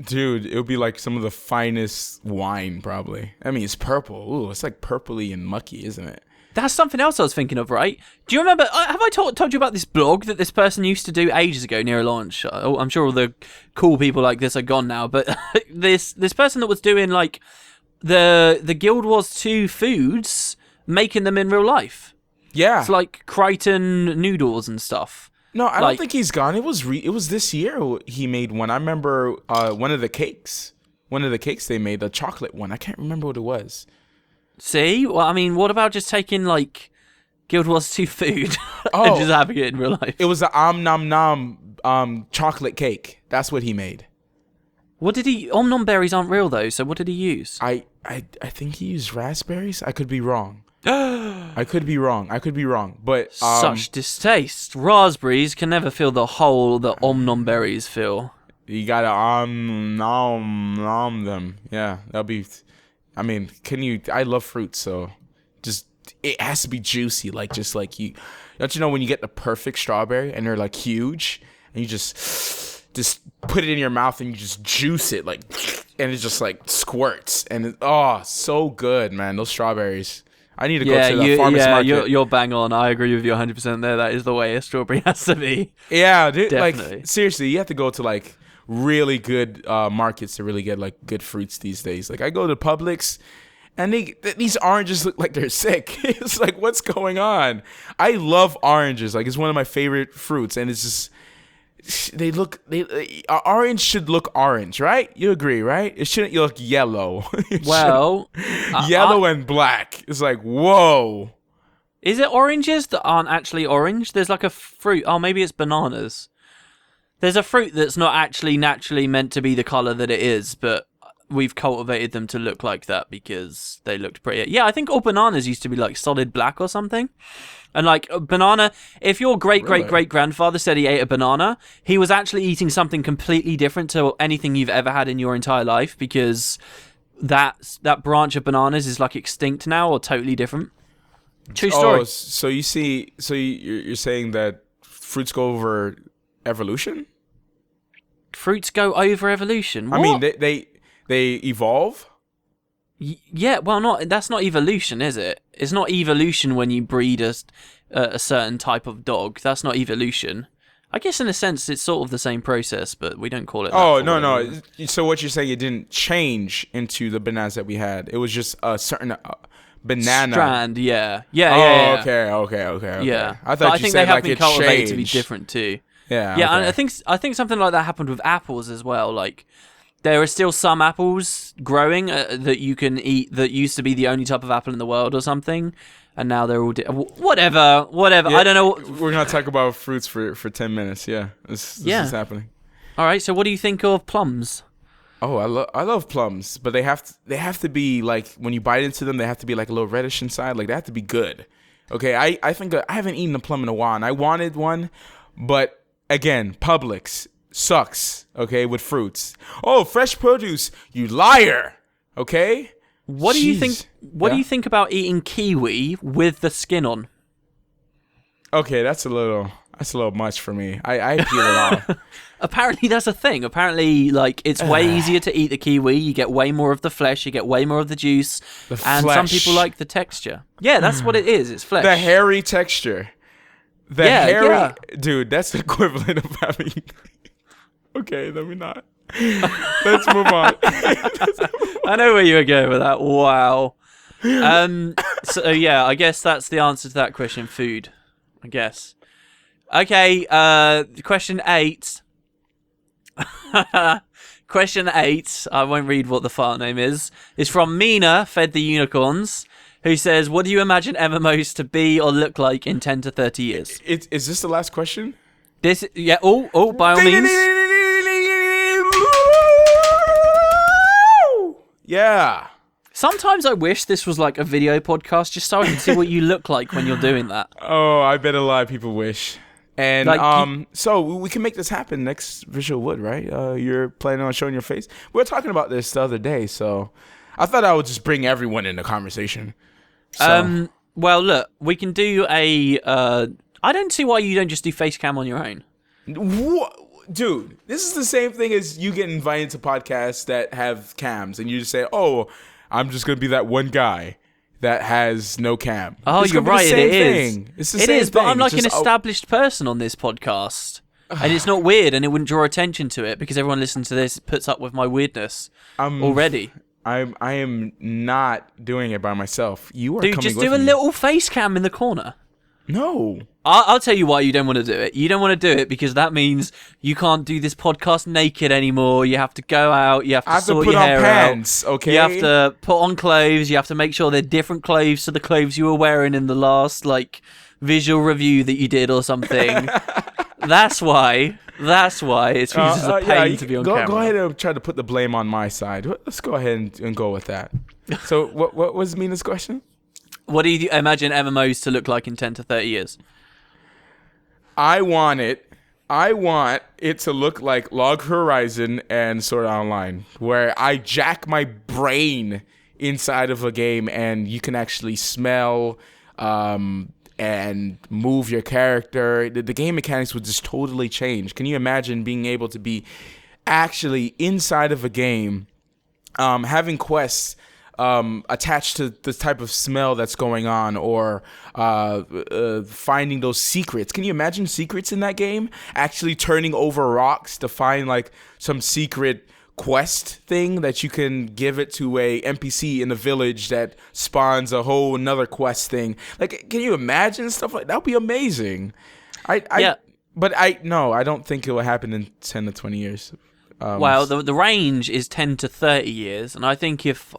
Dude, it would be like some of the finest wine, probably. I mean, it's purple. Ooh, it's like purpley and mucky, isn't it? That's something else I was thinking of, right? Do you remember, have I told you about this blog that this person used to do ages ago near a launch? I'm sure all the cool people like this are gone now, but this person that was doing like the Guild Wars 2 foods, making them in real life. Yeah. It's like Crichton noodles and stuff. No, I don't think he's gone. It was this year he made one. I remember one of the cakes they made, the chocolate one. I can't remember what it was. See? Well, I mean, what about just taking, like, Guild Wars 2 food and just having it in real life? It was the nom nom chocolate cake. That's what he made. What did he... Om nom berries aren't real, though, so what did he use? I think he used raspberries. I could be wrong. I could be wrong. But... Such distaste. Raspberries can never feel the hole that om nom berries feel. You gotta nom them. Yeah, that'll be... I mean, I love fruits, so just it has to be juicy, like you. Don't you know when you get the perfect strawberry and they're like huge, and you just put it in your mouth and you just juice it and it just like squirts, and so good, man. Those strawberries. I need to go to the farmer's market. You're bang on. I agree with you 100% there. That is the way a strawberry has to be. Yeah, dude. Definitely. Like seriously, you have to go to like really good markets to really get like good fruits these days. Like I go to Publix And these oranges look like they're sick. It's like, what's going on? I love oranges. Like, it's one of my favorite fruits, and it's just orange should look orange, right? You agree, right? It shouldn't look yellow. Well, yellow and black. It's like, whoa. Is it oranges that aren't actually orange? There's like a fruit. Oh, maybe it's bananas. There's a fruit that's not actually naturally meant to be the color that it is, but we've cultivated them to look like that because they looked pretty. Yeah, I think all bananas used to be like solid black or something. And like a banana, if your great-great-great-grandfather said he ate a banana, he was actually eating something completely different to anything you've ever had in your entire life, because that branch of bananas is like extinct now or totally different. True story. Oh, so you're saying that fruits go over evolution? Fruits go over evolution? What? I mean, they evolve? Yeah, well, that's not evolution, is it? It's not evolution when you breed a certain type of dog. That's not evolution. I guess in a sense it's sort of the same process, but we don't call it that. Oh, no. So what you're saying, it didn't change into the bananas that we had. It was just a certain banana strand, yeah. Okay. Yeah. I thought think they have been cultivated to be different too. Yeah. Yeah, okay. and I think something like that happened with apples as well. Like, there are still some apples growing that you can eat that used to be the only type of apple in the world or something, and now they're all whatever. Yeah, I don't know. We're gonna talk about fruits for 10 minutes. Yeah, this is happening. All right. So, what do you think of plums? Oh, I love plums, but they have to be like, when you bite into them, they have to be like a little reddish inside. Like, they have to be good. Okay, I think I haven't eaten a plum in a while, and I wanted one, but again, Publix sucks, okay, with fruits. Oh, fresh produce, you liar. Okay? What do you think do you think about eating kiwi with the skin on? Okay, that's a little much for me. I peel it off. Apparently that's a thing. Apparently, like, it's way easier to eat the kiwi. You get way more of the flesh, you get way more of the juice. Some people like the texture. Yeah, that's what it is. It's flesh. The hairy texture. Dude, that's the equivalent of having Okay, let me not. Let's move on. I know where you were going with that. Wow. So yeah, I guess that's the answer to that question. Food, I guess. Okay. Question 8. Question 8. I won't read what the file name is. Is from Mina, Fed the Unicorns, who says, "What do you imagine MMOs to be or look like in 10 to 30 years?" Is this the last question? Yeah. Oh, by all means. Yeah. Sometimes I wish this was like a video podcast, just so I can see what you look like when you're doing that. Oh, I bet a lot of people wish. And like, so we can make this happen next VisualWood, right? You're planning on showing your face. We were talking about this the other day, so I thought I would just bring everyone in the conversation. So. Well, look, we can do a. I don't see why you don't just do face cam on your own. What? Dude, this is the same thing as you get invited to podcasts that have cams, and you just say, "Oh, I'm just gonna be that one guy that has no cam." Oh, you're right. It is. It's the same thing. But I'm like an established person on this podcast, and it's not weird, and it wouldn't draw attention to it because everyone listening to this puts up with my weirdness already. I am not doing it by myself. You are Dude, coming just with do a me. little face cam in the corner. No. I'll tell you why you don't want to do it. You don't want to do it because that means you can't do this podcast naked anymore. You have to go out. You have to sort your hair out. I have to put on pants, okay? You have to put on clothes. You have to make sure they're different clothes to the clothes you were wearing in the last, like, visual review that you did or something. That's why it's a pain to be on camera. Go ahead and try to put the blame on my side. Let's go ahead and go with that. So what was Mina's question? What do you imagine MMOs to look like in 10 to 30 years? I want it to look like Log Horizon and Sword Art Online, where I jack my brain inside of a game and you can actually smell and move your character. The game mechanics would just totally change. Can you imagine being able to be actually inside of a game, having quests attached to the type of smell that's going on, or finding those secrets? Can you imagine secrets in that game? Actually turning over rocks to find like some secret quest thing that you can give it to a NPC in the village that spawns a whole another quest thing. Like, can you imagine stuff like that? Would be amazing. But I don't think it will happen in 10 to 20 years. Well, the range is 10 to 30 years, and I think if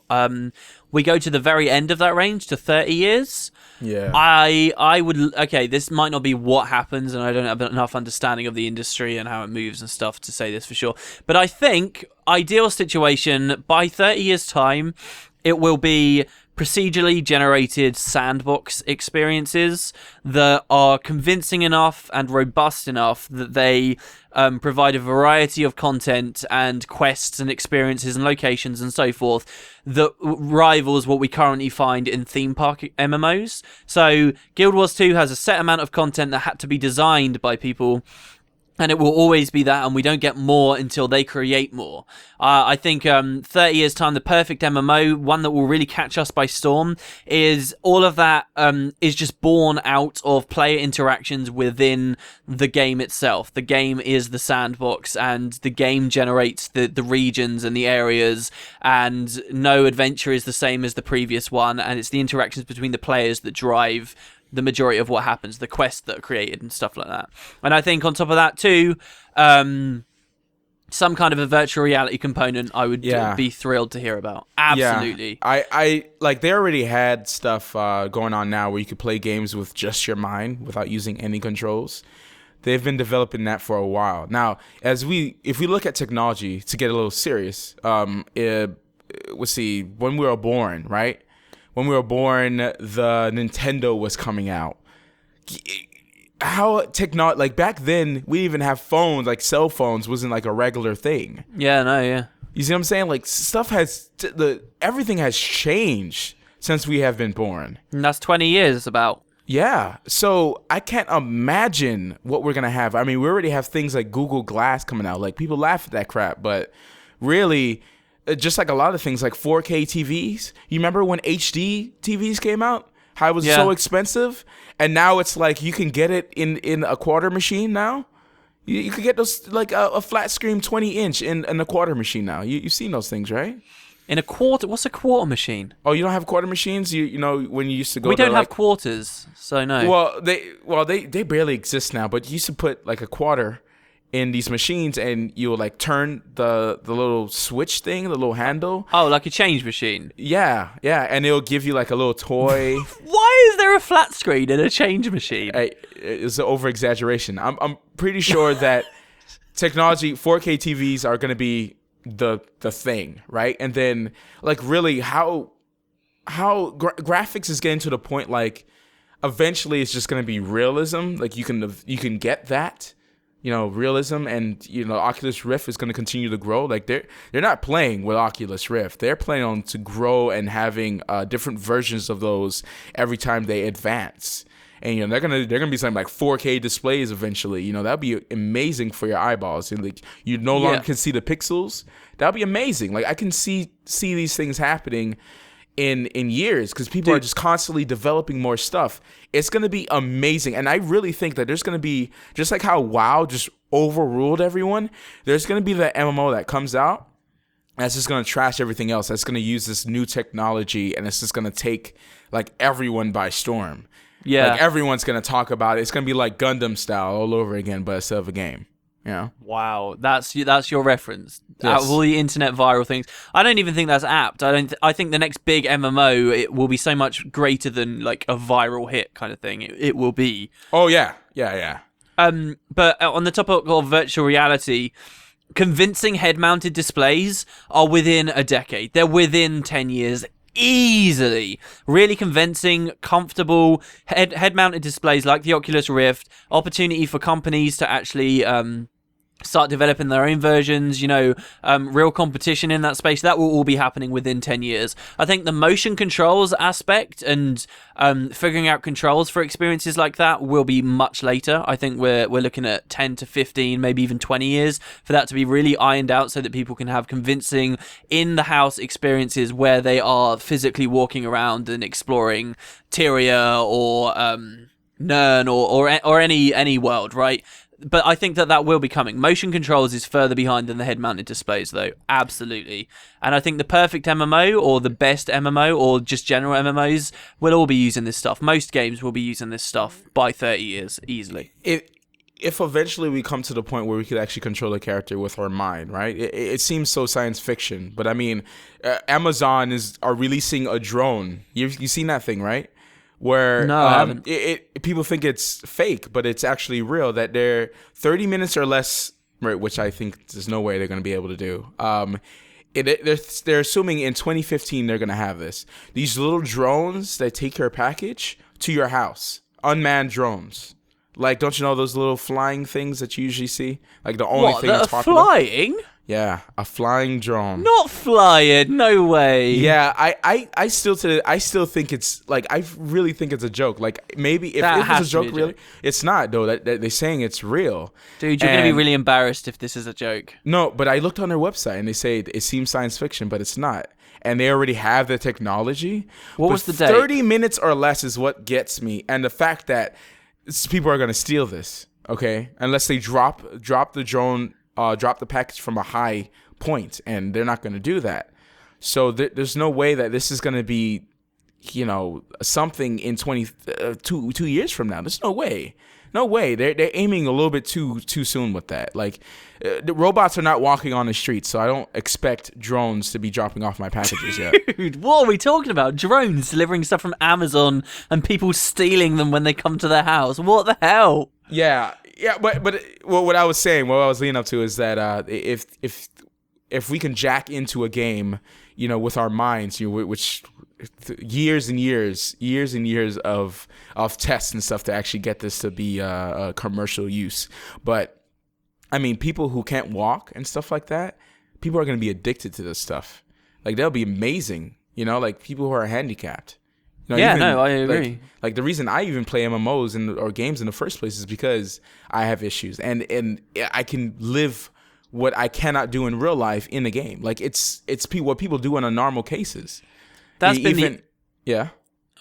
we go to the very end of that range to 30 years, I would. Okay, this might not be what happens, and I don't have enough understanding of the industry and how it moves and stuff to say this for sure. But I think ideal situation by 30 years' time, it will be procedurally generated sandbox experiences that are convincing enough and robust enough that they provide a variety of content and quests and experiences and locations and so forth that rivals what we currently find in theme park MMOs. So Guild Wars 2 has a set amount of content that had to be designed by people, and it will always be that, and we don't get more until they create more. I think 30 years' time, the perfect MMO, one that will really catch us by storm, is all of that is just born out of player interactions within the game itself. The game is the sandbox, and the game generates the regions and the areas, and no adventure is the same as the previous one, and it's the interactions between the players that drive the majority of what happens, the quests that are created and stuff like that. And I think on top of that too, some kind of a virtual reality component I would be thrilled to hear about. Absolutely. Yeah. I like, they already had stuff going on now where you could play games with just your mind without using any controls. They've been developing that for a while. Now, if we look at technology, to get a little serious, let's see, when we were born, right? When we were born, the Nintendo was coming out. Like back then, we even have phones, like cell phones wasn't like a regular thing. Yeah. You see what I'm saying? Like everything has changed since we have been born. And that's 20 years about. Yeah. So I can't imagine what we're going to have. I mean, we already have things like Google Glass coming out. Like, people laugh at that crap, but really, just like a lot of things like 4K TVs. You remember when HD TVs came out? How it was so expensive? And now it's like you can get it in a quarter machine now. You could get those, like a flat screen 20-inch in a quarter machine now. You've seen those things, right? In a quarter? What's a quarter machine? Oh, you don't have quarter machines? You know, when you used to go We don't have quarters, so no. Well, they barely exist now, but you used to put like a quarter in these machines, and you'll like turn the little switch thing, the little handle. Oh, like a change machine. Yeah, and it'll give you like a little toy. Why is there a flat screen in a change machine? It's an over exaggeration. I'm pretty sure that technology, 4K TVs are going to be the thing, right? And then like really how graphics is getting to the point like eventually it's just going to be realism. Like you can get that. Realism, and Oculus Rift is going to continue to grow. Like they're not playing with Oculus Rift. They're planning on to grow and having different versions of those every time they advance. And they're gonna be something like 4K displays eventually. That'd be amazing for your eyeballs. And like you no longer can see the pixels. That'd be amazing. Like I can see these things happening in years, because people are just constantly developing more stuff. It's going to be amazing. And I really think that there's going to be, just like how WoW just overruled everyone, there's going to be the MMO that comes out that's just going to trash everything else. That's going to use this new technology, and it's just going to take like everyone by storm. Yeah. Like everyone's going to talk about it. It's going to be like Gundam style all over again, but instead of a game. Yeah. Wow, that's your reference. Yes. Out of all the internet viral things, I don't even think that's apt. I think the next big MMO, it will be so much greater than like a viral hit kind of thing. It will be. Oh yeah. But on the topic of virtual reality, convincing head-mounted displays are within a decade. They're within 10 years. Easily. Really convincing, comfortable head-mounted displays like the Oculus Rift, opportunity for companies to actually start developing their own versions, real competition in that space. That will all be happening within 10 years. I think the motion controls aspect and figuring out controls for experiences like that will be much later. I think we're looking at 10 to 15, maybe even 20 years for that to be really ironed out so that people can have convincing in-the-house experiences where they are physically walking around and exploring Tyria or Nern or any world, right? But I think that will be coming. Motion controls is further behind than the head-mounted displays, though. Absolutely. And I think the perfect MMO or the best MMO or just general MMOs will all be using this stuff. Most games will be using this stuff by 30 years, easily. If eventually we come to the point where we could actually control a character with our mind, right? It seems so science fiction, but I mean, Amazon are releasing a drone. You've seen that thing, right? Where no, I haven't. People think it's fake, but it's actually real. That they're 30 minutes or less, right? Which I think there's no way they're going to be able to do. They're assuming in 2015 they're going to have this. These little drones that take your package to your house, unmanned drones. Like, don't you know those little flying things that you usually see? Like the only thing that's popular. Flying? Yeah, a flying drone. Not flying, no way. Yeah, I still think it's like I really think it's a joke. Like maybe if it was a joke, really, it's not though. That they're saying it's real. Dude, you're gonna be really embarrassed if this is a joke. No, but I looked on their website and they say it seems science fiction, but it's not. And they already have the technology. What was the date? 30 minutes or less is what gets me, and the fact that people are gonna steal this. Okay, unless they drop the drone. Drop the package from a high point, and they're not going to do that. So there's no way that this is going to be, something in 2 years from now. There's no way. No way. They're aiming a little bit too soon with that. Like, the robots are not walking on the streets, so I don't expect drones to be dropping off my packages yet. Dude, what are we talking about? Drones delivering stuff from Amazon and people stealing them when they come to their house. What the hell? Yeah, but what I was saying, what I was leading up to is that if we can jack into a game, with our minds, which years and years of tests and stuff to actually get this to be a commercial use. But I mean, people who can't walk and stuff like that, people are going to be addicted to this stuff. Like, they'll be amazing, like people who are handicapped. I agree. Like the reason I even play MMOs or games in the first place is because I have issues, and I can live what I cannot do in real life in a game. Like it's what people do in a normal cases. That's been yeah.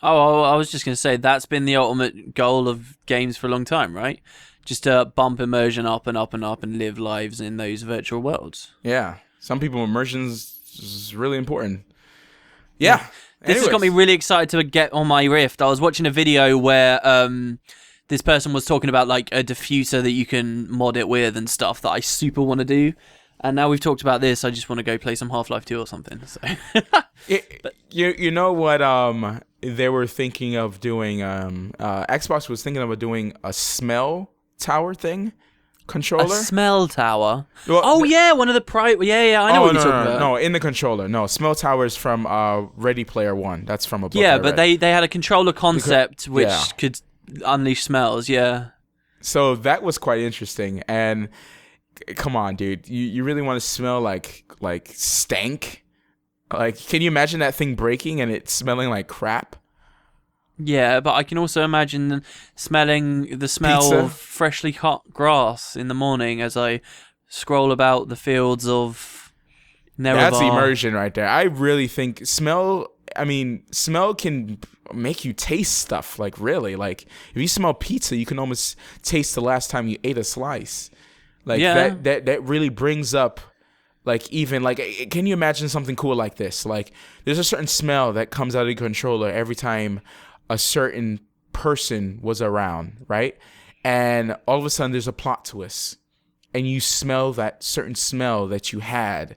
Oh, I was just gonna say that's been the ultimate goal of games for a long time, right? Just to bump immersion up and up and up and live lives in those virtual worlds. Yeah, some people immersion is really important. Yeah. This has got me really excited to get on my Rift. I was watching a video where this person was talking about like a diffuser that you can mod it with and stuff that I super want to do. And now we've talked about this, I just want to go play some Half-Life 2 or something. So. You know what they were thinking of doing? Xbox was thinking of doing a smell tower thing. Controller? A smell tower? Well, one of the Yeah, I know what you're talking about. No, in the controller. No, smell tower is from Ready Player One. That's from a book. Yeah, but they had a controller concept which could unleash smells, yeah. So that was quite interesting. And come on, dude. You really want to smell like stank? Like, can you imagine that thing breaking and it smelling like crap? Yeah, but I can also imagine smelling the smell Pizza? of freshly cut grass in the morning as I scroll about the fields of Nerevar. That's immersion right there. I really think smell can make you taste stuff, like really. Like, if you smell pizza, you can almost taste the last time you ate a slice. Like, that really brings up, like, even, like, can you imagine something cool like this? Like, there's a certain smell that comes out of the controller every time a certain person was around, right? And all of a sudden there's a plot twist, and you smell that certain smell that you had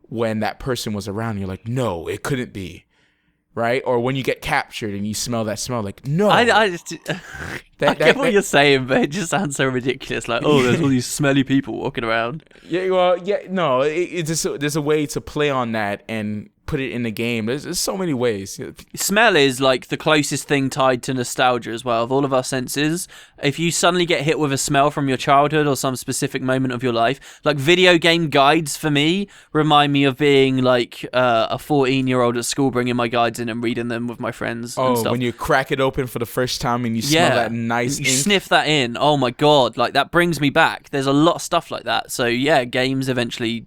when that person was around. You're like, no, it couldn't be, right? Or when you get captured and you smell that smell, like, no. I get what you're saying, but it just sounds so ridiculous. Like, oh, there's all these smelly people walking around. Yeah, well, yeah, no, it's just, there's a way to play on that and put it in the game. There's so many ways. Smell is like the closest thing tied to nostalgia as well, of all of our senses. If you suddenly get hit with a smell from your childhood or some specific moment of your life, like video game guides for me remind me of being like a 14-year-old at school, bringing my guides in and reading them with my friends. And stuff. When you crack it open for the first time and you smell that nice ink. Sniff that in. Oh my god, like that brings me back. There's a lot of stuff like that. So yeah, games eventually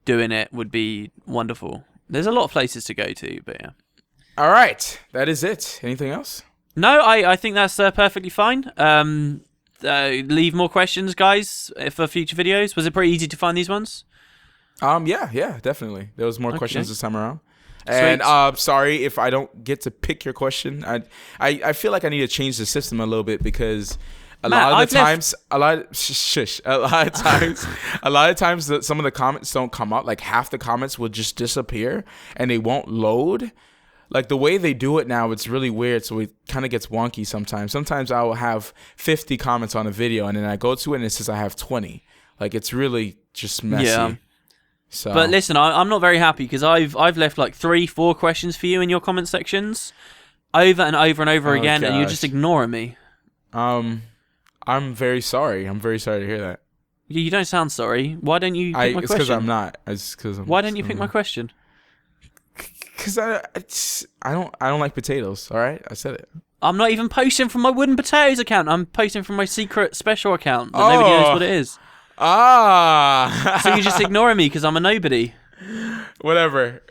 doing it would be wonderful. There's a lot of places to go to, but yeah. All right, that is it. Anything else? No, I think that's perfectly fine. leave more questions, guys, for future videos? Was it pretty easy to find these ones? Yeah, definitely. There was more questions this time around. Sweet. And sorry if I don't get to pick your question. I feel like I need to change the system a little bit because a lot of times some of the comments don't come up. Like half the comments will just disappear and they won't load. Like the way they do it now, it's really weird. So it kind of gets wonky sometimes. Sometimes I will have 50 comments on a video and then I go to it and it says I have 20. Like it's really just messy. Yeah. So. But listen, I'm not very happy because I've left like 3-4 questions for you in your comment sections over and over and over again, and you're just ignoring me. I'm very sorry. I'm very sorry to hear that. You don't sound sorry. Why don't you pick my question? It's because I'm not. It's because Why don't you pick my question? Because I don't like potatoes. All right, I said it. I'm not even posting from my Wooden Potatoes account. I'm posting from my secret special account that nobody knows what it is. So you're just ignoring me because I'm a nobody. Whatever.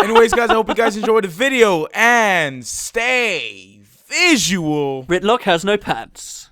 Anyways, guys, I hope you guys enjoyed the video and stay visual. Ritlock has no pants.